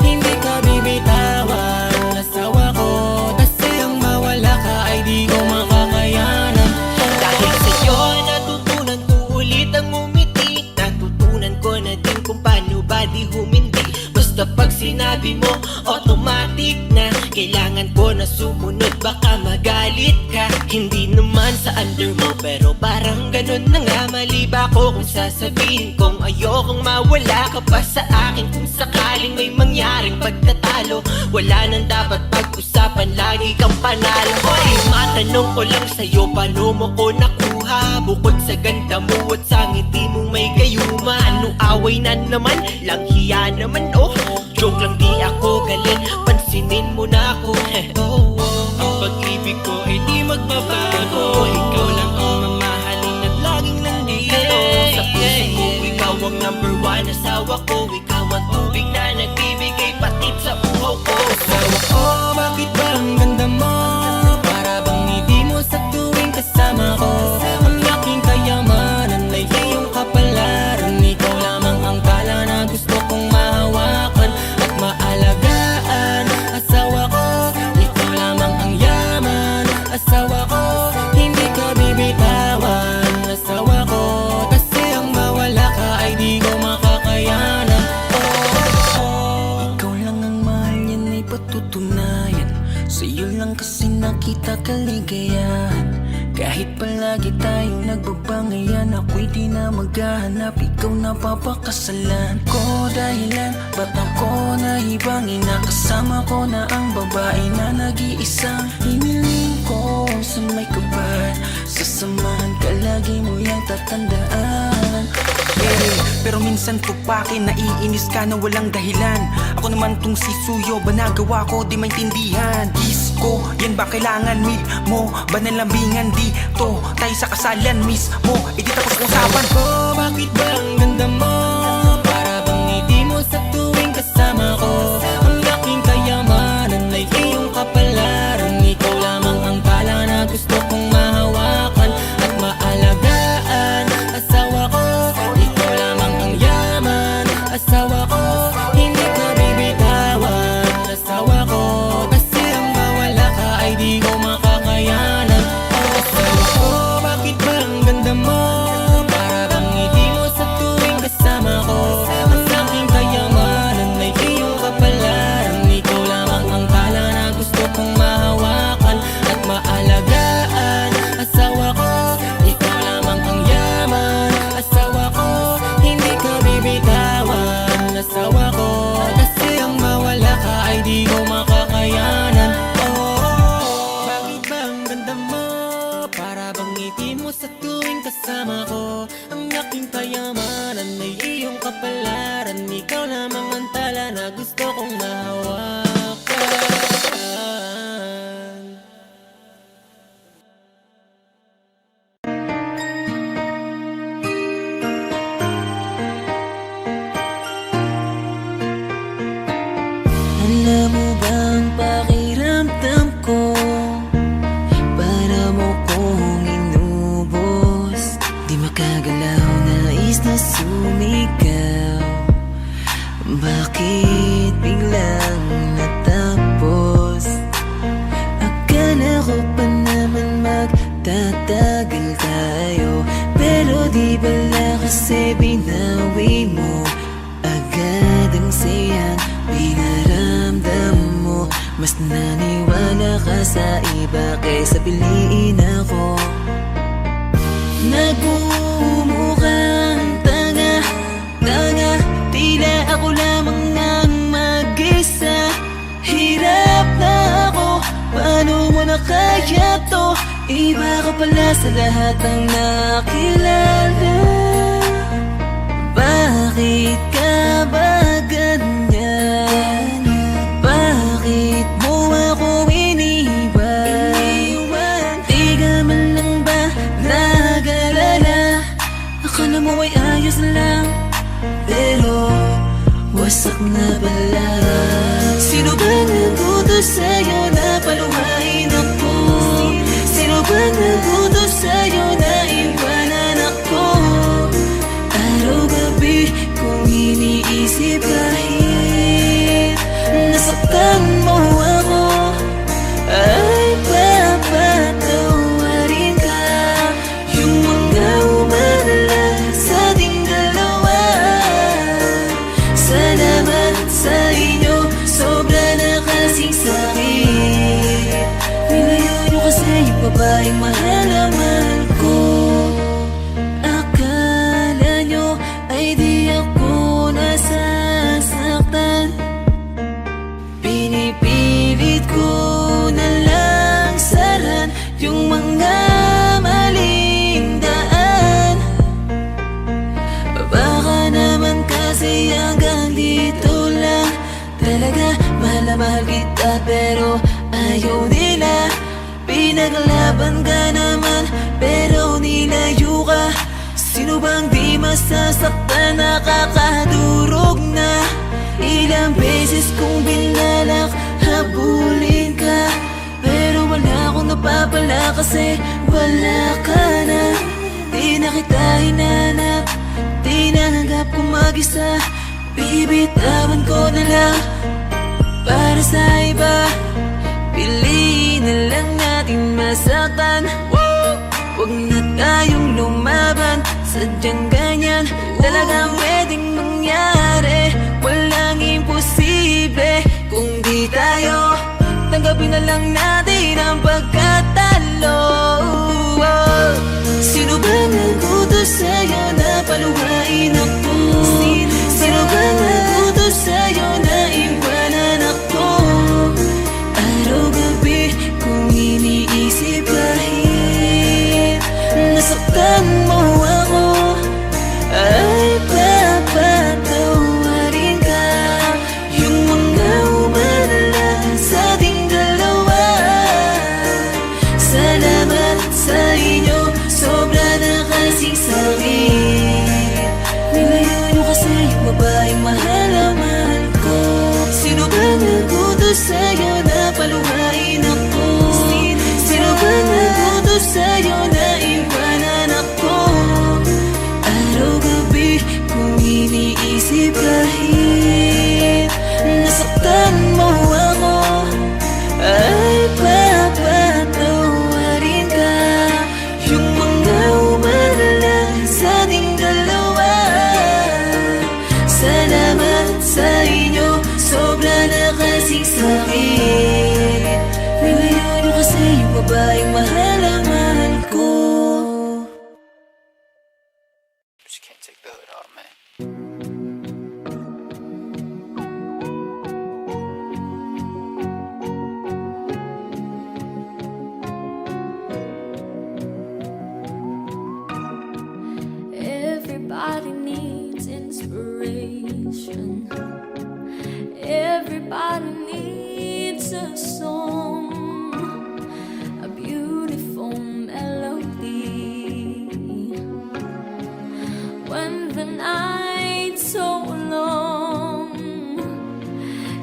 S6: hindi ka bibitawan. Asawa ko, kasi ang mawala ka ay di ko makakayanan.
S7: Dahil sa'yo, natutunan ko ulit ang umiti. Natutunan ko na din kung paano ba di humindi. Basta pag sinabi mo, automatic na kailangan ko na sumunod, baka magalit ka. Hindi naman sa under mo, pero parang ganun na nga. Mali ba ko kung sasabihin kong ayokong mawala ka pa sa akin? Kung sakaling may mangyaring pagtatalo, wala nang dapat pag-usapan, lagi kang panalo. Hoy, matanong ko lang sa'yo, paano mo ko nakuha? Bukod sa ganda mo at sa ngiti mong may gayuma, ano away na naman? Lang hiya naman, oh. Joke lang, di ako galit, pansinin mo na ako.
S3: Ang pag-ibig ko ay di magbabago, ikaw lang ang mamahalin at laging nandito.
S7: Sa puso ko, ikaw ang number one. Asawa ko, ikaw ang tubig na nagbibigay patid sa uhaw ko.
S6: Asawa ko, bakit ba ang ganda mo? Para bang ngiti mo sa tuwing kasama ko. Ang aking kayamanan ay iyong kapalaran. Ikaw lamang ang tala na gusto kong mahawakan at maalagaan. Asawa ko, ikaw lamang ang yaman. Asawa ko, hindi ka bibitawan. Asawa ko, kasi ang mawala ka ay di ko makakayanan. Ikaw lang ang mahal, yan ay patutunayan. Sa'yo lang kasi nakita kaligayahan. Kahit palagi tayong nagbabangayan, ako'y di na maghahanap, ikaw na papakasalan ko. Dahilan, ba't ako nahibangin na kasama ko na ang babae na nag-iisang hiniling ko sa may kapal. Sasamahan ka, lagi mo yung tatandaan.
S5: Pero minsan pupakin, naiinis ka na walang dahilan. Ako naman tong si Suyo, ba nagawa ko di maintindihan. Kiss ko, yan ba kailangan? Meet mo, ba nalambingan dito? Tayo sa kasalan mismo, di tapos usapan.
S6: Ko, bakit ba ang ganda mo? Para bang ngiti mo sa tuwing kasama ko. Ang aking kayamanan ay iyong kapalaran. Ikaw lamang ang tala na gusto kong mahawakan at maalagaan. Asawa ko, ikaw lamang ang yaman. Asawa ko, hindi ka bibitawan. Asawa ko, kasi ang mawala ka ay di ko makakayanan. Asawa ko, bakit ba ang ganda mo? Para bang ngiti mo sa tuwing kasama ko. Ang aking kayamanan ay iyong kapalaran. Ikaw lamang ang tala na gusto kong mahawakan at maalagaan. Asawa ko, ikaw lamang ang yaman. Asawa ko, hindi ka bibitawan. Asawa ko, kasi ang mawala ka ay di ko makakayanan. Bakit ba ang ganda mo? Para bang ngiti mo sa tuwing kasama ko. Ang aking kayamanan ay iyong kapalaran. Ikaw lamang ang tala na gusto kong mahawakan. Alam mo ba ang pakiramdam ko? Para mo kong inubos. Di makagalaw, nais na sumigaw. Bakit biglang natapos?
S1: di bala kasi binawi mo agad ang sayang pinaramdam mo. Mas naniwala ka sa iba kaysa piliin ako. Nagmumukhang tanga, tila ako lamang ang mag-isa. Hirap na ako, paano mo na kaya to? Iba ka pala sa lahat ng nakilala. Bakit ka ba ganyan? Bakit mo ako iniwan? Di ka man lang ba nag-alala? Akala mo ay ayos lang, pero wasak na pala. Sino ba nagutos sa'yo na paluhain ako? Sino ba nagutos sa'yo na iwanan ako? Araw-gabi kung iniisip kahit nasaktan mo ako, ay papatawarin ka. Yung mga umalala sa ating dalawa, salamat sa inyo, sobra na kasing sakit. Nilayo nyo kasi yung babaeng mahal na mahal ko. Akala nyo ay di ako nasasaktan. Pinipilit ko na lang saran yung mga maling daan. Baka naman kasi hanggang dito lang. Talaga mahal na mahal kita pero ayaw nila. Pinaglaban ka naman pero nilayo ka. Sino bang di masasaktan, nakakadurog na? Ilang beses kong binalak habulin ka, pero wala akong napapala kasi wala ka na. Di na kita hinanap, di nanggap kong mag-isa. Bibitawan ko na lang para sa iba. Piliin na lang natin masaktan. Huwag na tayong lumaban, sadyang ganyan talagang pwedeng mangyari. Walang imposible kung di tayo. Tanggapin na lang natin ang pagkatalo. Sino ba nagutos sa'yo na paluhain ako? Sino ba nagutos sa'yo na iwanan ako? Araw-gabi kung iniisip kahit nasaktan mo ako, ay papatawarin ka. Yung mga umalala sa ating dalawa, salamat sa inyo, sobra na kasing sakit. Nilayo nyo kasi yung babaeng mahal na mahal ko. Sino ba nagutos sa'yo na paluhain ako? Sino ba nagutos sa'yo na iwanan ako? Araw-gabi kung iniisip kahit nasaktan mo ako, ay papatawarin ka. Yung mga umalala sa ating dalawa, salamat sa inyo, sobra na kasing sakit. Nilayo nyo kasi yung babaeng mahal na mahal ko.
S11: Just can't take the hood off, man.
S4: Everybody needs inspiration. Everybody needs a song, a beautiful melody. When the night's so long,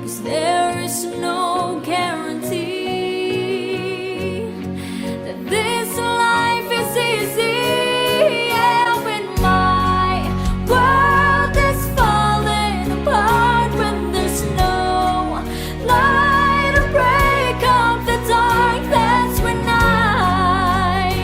S4: 'cause there is no guarantee that this life is easy. Yeah, when my world is falling apart, when there's no light to break up the dark, that's when I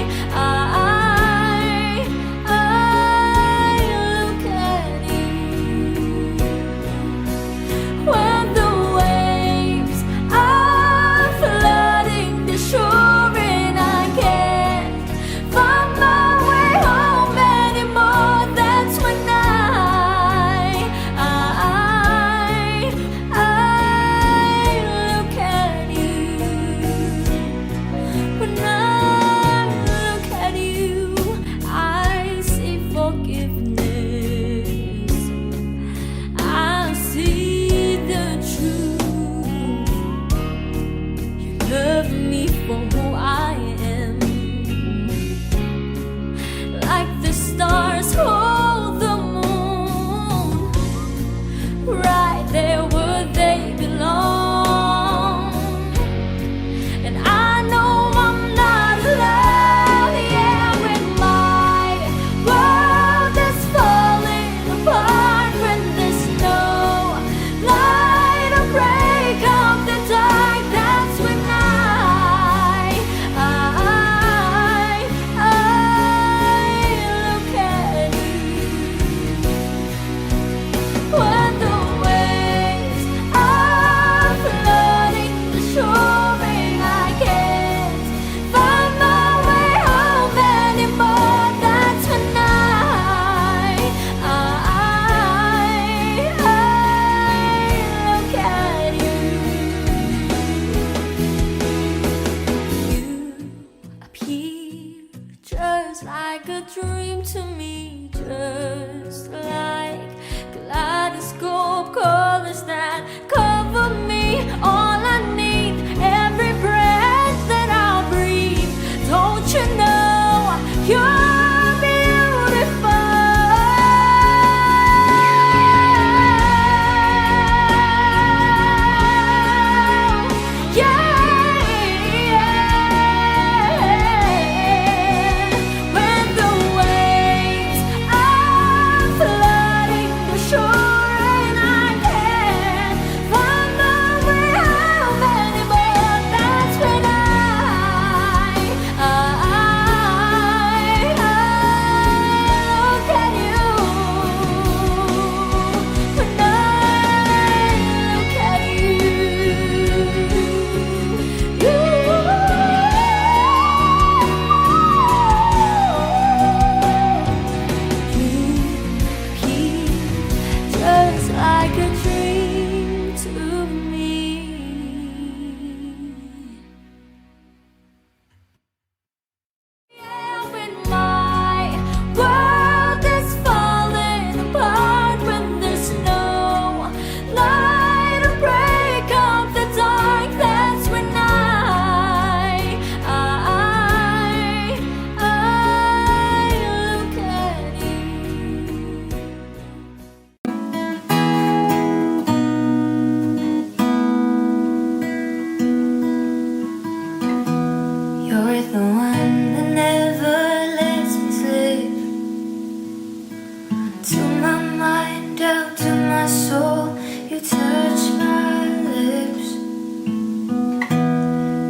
S8: my soul, you touch my lips.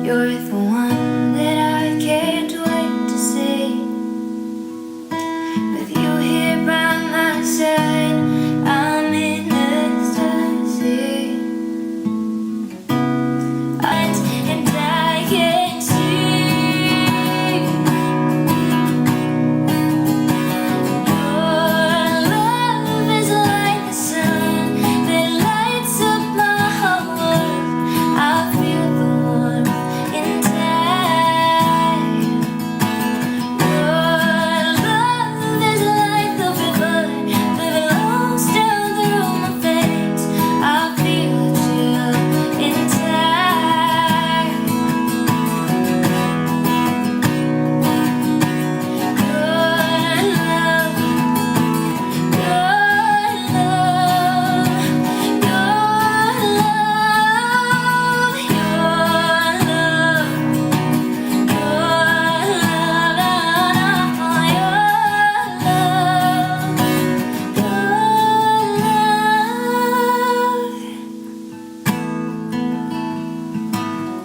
S8: You're the one that I can't wait to see. With you here by my side, I'm in ecstasy. And I can see your love is like the sun that lights up my whole world. I feel the warmth inside. Your love is like the river that flows down through my veins. I feel a chill inside.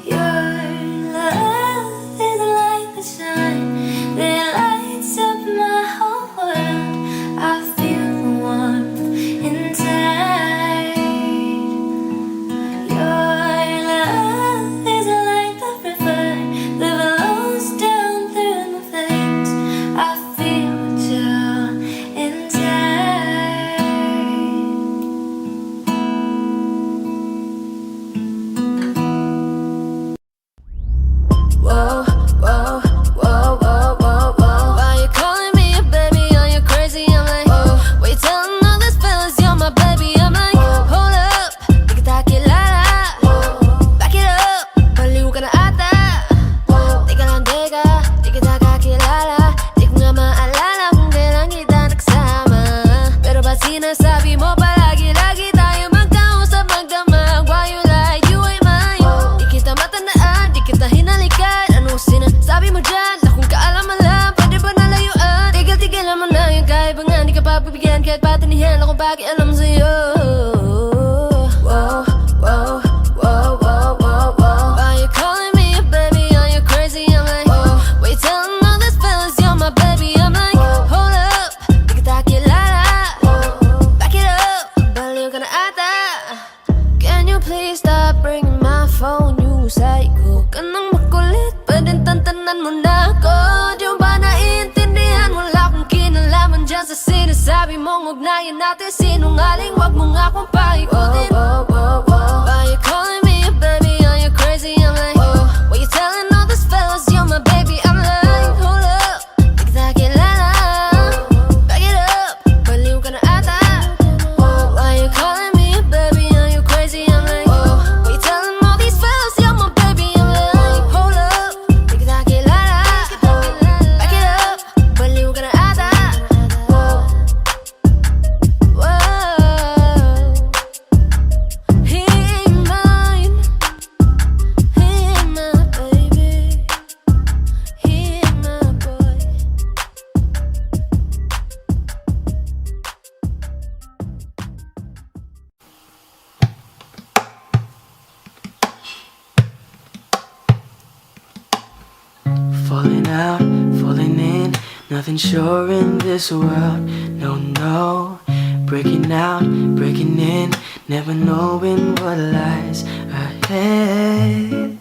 S8: Your love is like the sun that lights up my whole world. I feel the warmth inside. Your love is like the river that flows down through my veins. I feel a chill inside.
S4: Whoa, whoa, whoa, whoa, whoa, whoa. Why you calling me a baby? Are you crazy? I'm like, whoa. Wait, telling all these fellas you're my baby. I'm like, hold up, tiki-taki-la-la. Back it up, baliw ka na ata. Teka lang, teka, tiki-taka-kilala. Di ko nga maalala kung kailan kita nagsama. Pero ba't sinasabi mo palagi-lagi tayo magkausap, magdamag? Why you like you ain't mine? Di kita matandaan, di kita hinalikan. Anong sinasabi mo dyan? Na kung kaalaman lang, pwede ba nalayuan? Tigil-tigilan mo na yung kaibangan. Di ka papabigyan kahit patinihan ako pakialam sa'yo. Whoa, whoa, whoa, whoa, whoa, whoa. Why you calling me a baby? Are you crazy? I'm like, wait, telling all these fellas you're my baby. I'm like, hold up, tiki-taki-la-la. Back it up, baliw ka na ata. Can you please stop ringing my phone? You psycho ka nang makulit, pwedeng tantanan mo na ako. Di mo ba naiintindihan? Wala akong kinalaman dyan sa sinasabi mong ugnayan natin. Sinungaling, wag mo nga akong paikutin. Why you calling me a baby? Are you crazy? I'm like, why you telling all these fellas you're my baby? I'm like, hold up, tiki-taki-la-la. Back it up, baliw ka na ata. Why you calling me a baby? Are you crazy? I'm like, why you telling all these fellas you're my baby? I'm like, hold up, tiki-taki-la-la. Back it up, baliw ka na ata. Whoa, he ain't mine, he ain't my baby, he ain't my boy.
S6: Falling out, falling in, nothing sure in this world. No, no, breaking out, breaking in, never knowing what lies ahead.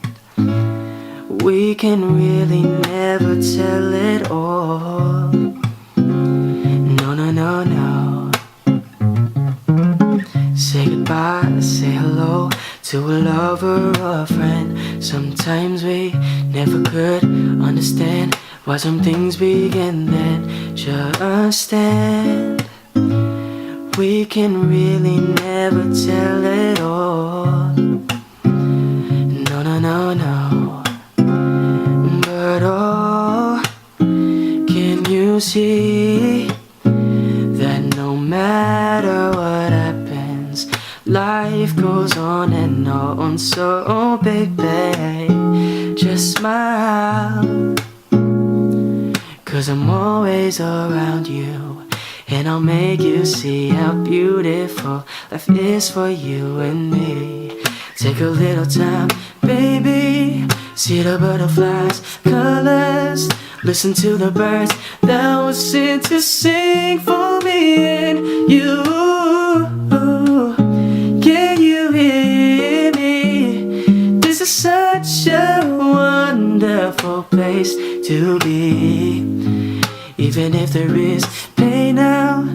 S6: We can really never tell it all. No, no, no, no. Say goodbye, say hello to a lover or a friend. Sometimes we never could understand why some things begin then just end. We can really never tell it all. No, no, no, no. But oh, can you see that no matter what happens, life goes on and on. So baby, just smile, 'cause I'm always around you. And I'll make you see how beautiful life is for you and me. Take a little time, baby. See the butterflies, colors. Listen to the birds that were sent to sing for me and you. Can you hear me? This is such a wonderful place to be. Even if there is pain now,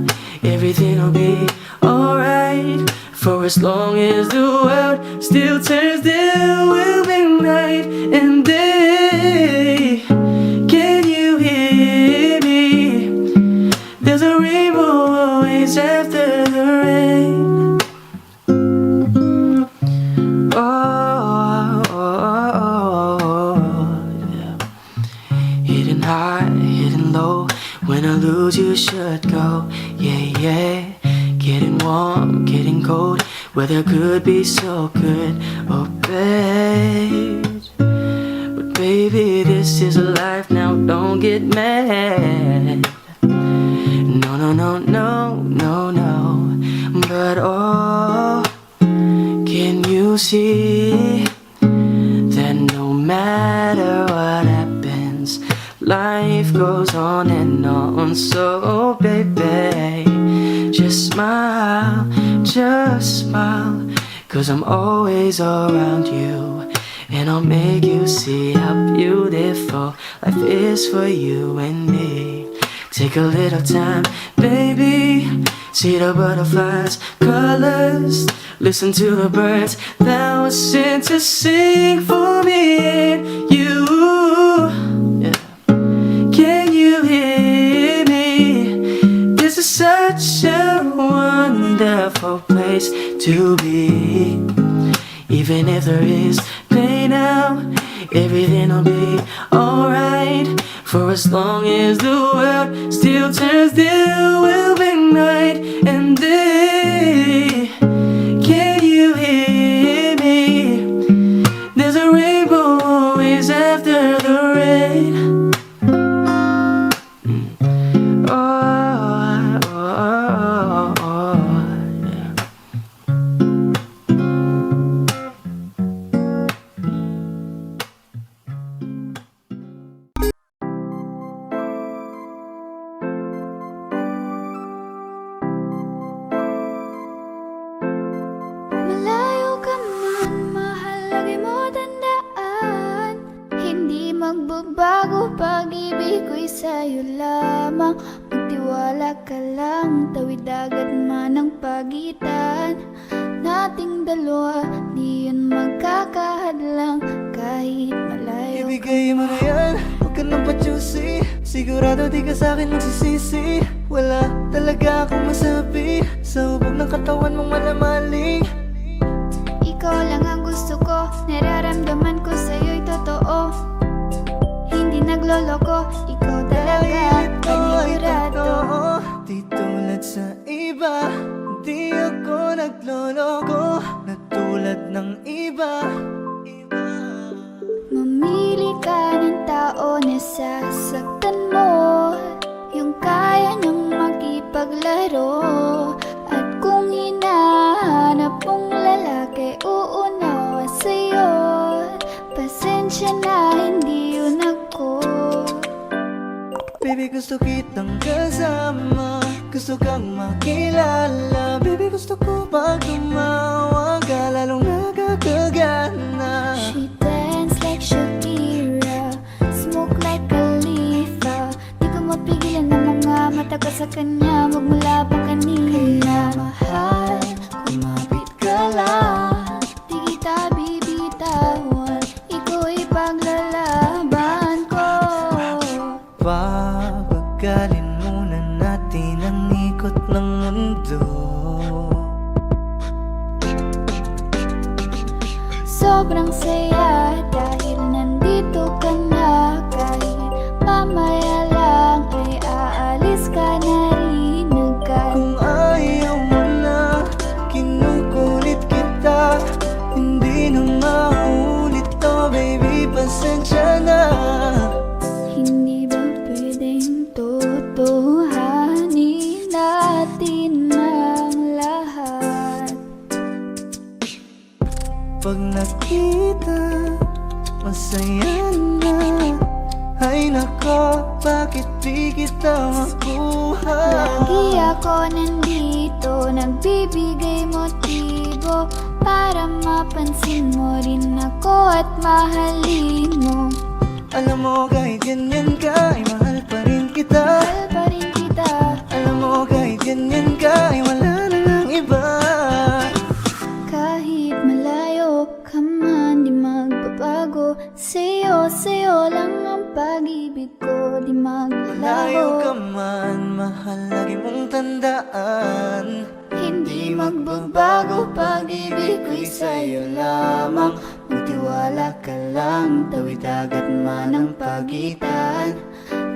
S6: everything will be alright. For as long as the world still turns, there will be night and day. Can you hear me? There's a rainbow always after the rain. Oh, oh, oh, yeah. Hidden high, hidden low. When I lose, you should go. Yeah, yeah. Getting warm, getting cold. Weather could be so good. Oh, babe. But baby, this is a life now. Don't get mad. No, no, no, no, no, no. But oh, can you see that no matter what happens, life goes on and on. So baby, just smile, just smile. 'Cause I'm always around you. And I'll make you see how beautiful life is for you and me. Take a little time, baby. See the butterflies, colors. Listen to the birds that were sent to sing for me and you. Yeah. Can you hear me? This is such a wonderful place to be. Even if there is pain now, everything will be alright. For as long as the world still turns, there will be night and day. Can you hear me? There's a rainbow always after the rain. Oh, oh, oh, oh, yeah.
S8: Malayo ka man, mahal, lagi mo tandaan. Hindi magbabago, pag-ibig ko'y sa'yo lamang. Magtiwala ka lang, tawid dagat man ang pagitan nating dalawa, di yun magkakahadlang kahit malayo.
S6: Ibigay mo na yan, huwag ka nang pa-juicy. Sigurado di ka sa'kin magsisisi. Wala talaga akong masabi sa hubog ng katawan mong malamaling.
S8: Ikaw lang ang gusto ko, nararamdaman ko sa'yo'y totoo. Hindi nagloloko, ikaw talaga, panigurado.
S6: Di tulad sa iba, di ako nagloloko na tulad ng iba.
S8: Mamili ka ng tao na sasaktan mo, yung kaya niyang makipaglaro. At kung hinahanap mong lalaki, uunawa sa'yo. Pasensya na, hindi yun ako.
S6: Baby, gusto kitang kasama, gusto kang makilala. Baby, gusto ko pag tumawa ka, lalong nakakagana.
S8: She dance like Shakira, smoke like Khalifa. Di ko mapigilan ang mga mata ko sa kanya, magmula pa kanina. Mahal, kumapit ka lang, di kita bibitawan, iko'y paglalaban ko.
S6: Papagalin muna natin ang ikot ng mundo.
S8: Sobrang saya dahil nandito ka na. Kahit mamaya lang ay aalis ka na rin agad.
S6: Kung ayaw mo na, kinukulit kita. Hindi na maulit to, baby, pasensya na.
S8: Hindi ba pwedeng totohanin na natin ang lahat.
S6: Pag nakita, masaya na. Ay nako, bakit di kita makuha?
S8: Lagi ako nandito, nagbibigay motibo para mapansin mo rin ako at mahalin mo.
S6: Alam mo kahit ganyan ka, ay mahal pa rin kita.
S8: Mahal pa rin kita.
S6: Alam mo kahit ganyan ka, ay wala na ng iba.
S8: Kahit malayo ka man, di magbabago. Sa'yo lang ang pag-ibig ko, di
S6: Layo ka
S8: maglaho.
S6: man, mahal lagi mong tandaan.
S8: Hindi magbabago, pag-ibig ko'y sa'yo lamang.
S6: Magtiwala ka lang, tawid dagat man ang pagitan.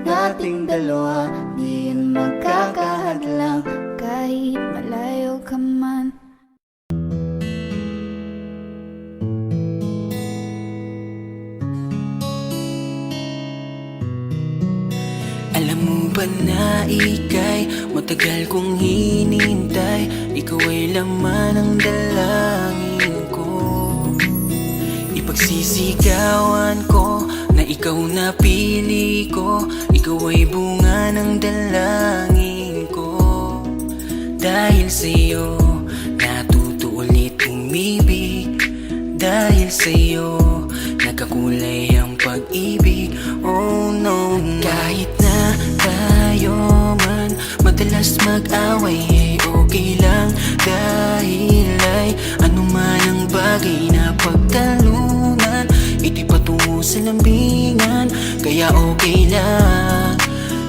S6: Nating dalawa, di yan magkakahadlang.
S8: Kahit malayo ka man.
S1: Alam mo ba na ika'y matagal kong hinintay? Ikaw ay laman ng dalangin ko. Ipagsisigawan ko na ikaw napili ko. Ikaw ay bunga ng dalangin ko. Dahil sa'yo natuto ulit umibig. Dahil sa'yo nagkakulay ang pag-ibig. Oh no, kahit na tayo man madalas mag-away, ay okay lang. Dahil ay anuman ang bagay na pagtalunan, iti patungo sa lambingan. Kaya okay lang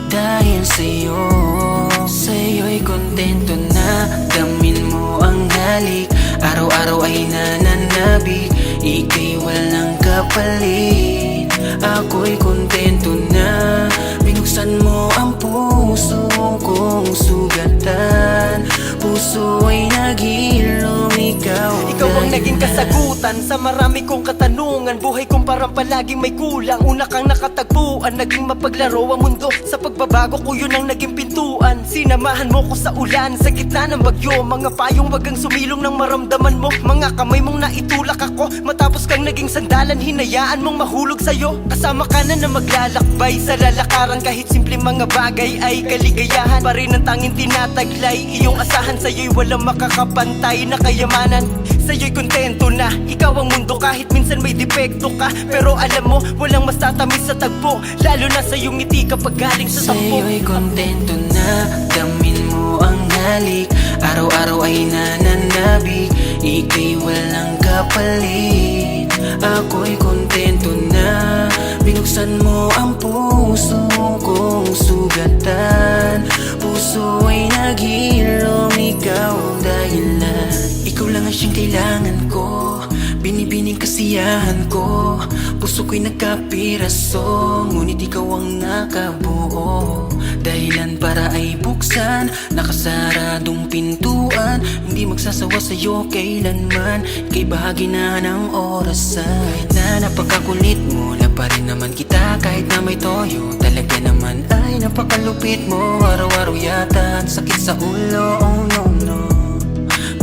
S1: dahil sa'yo'y kontento na. Damin mo ang halik, araw-araw ay nananabik. Ika'y walang kapalit, ako'y kontento na. Binuksan mo ang puso kong sugatan. Puso ay naghilom, ikaw
S5: Ikaw ang naging kasagutan sa marami kong katanungan. Buhay kong parang palaging may kulang. Una kang nakatagpuan, naging mapaglaro ang mundo. Sa pagbabago ko yun ang naging pintuan. Sinamahan mo ko sa ulan, sa gitna ng bagyo. Mga payong wagang sumilong ng maramdaman mo. Mga kamay mong naitulak ako, matapos kang naging sandalan. Hinayaan mong mahulog sa'yo. Kasama ka na na maglalakbay sa lalakaran. Kahit simple mga bagay ay kaligayahan pa rin ang tanging tinataglay. Iyong asahan, sa'yo'y walang makakapantay na kayamanan. Sa'yo'y kontento na, ikaw ang mundo kahit minsan may depekto ka. Pero alam mo, walang mas tatamis sa tagpo, lalo na sa'yong ngiti kapag galing sa sampo.
S1: Sa'yo'y kontento na, damin mo ang halik. Araw-araw ay nananabik, ika'y walang kapalit. Ako'y kontento na, binuksan mo ang puso kong sugatan. Puso ay naghilom, ikaw dahilan. Ikaw lang ang siyang kailangan ko, binibining kasiyahan ko. Puso ko'y nagkapiraso, ngunit ikaw ang nakabuo. Dahilan para ay buksan, nakasaradong pintuan. Hindi magsasawa sa'yo kailanman, ika'y bahagi na ng orasan. Kahit na napakakulit mo, na pa rin naman kita. Kahit na may toyo, talaga naman ay napakalupit mo. Araw-araw yata ang sakit sa ulo, oh no no.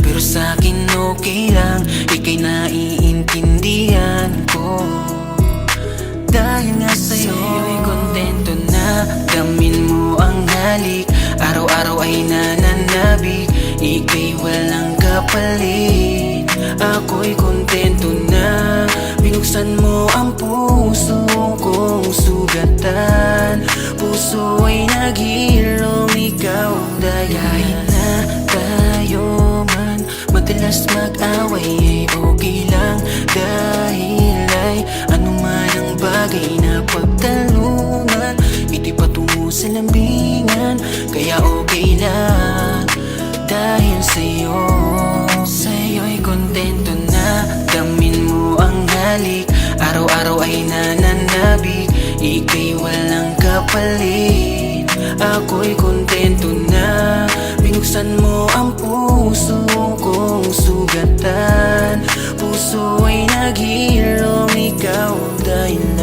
S1: Pero sa'kin okay lang, ika'y naiintindihan ko. Dahil nga sa'yo'y kontento na, damin mo ang halik. Araw-araw ay nananabik, ika'y walang kapalit. Ako'y kontento na, binuksan mo ang puso kong sugatan. Puso ay naghilom, ikaw dahilan. Kahit na tayo man madalas mag-away, ay okay lang. Dahil ay anuman ang bagay na pagtalunan, iti patungo sa lambingan. Kaya okay lang dahil sa'yo'y kontento na, damin mo ang halik. Araw-araw ay nananabik, ika'y walang kapalit. Ako'y kontento na, binuksan mo ang puso kong sugatan. Puso ay naghilom, ikaw dahilan.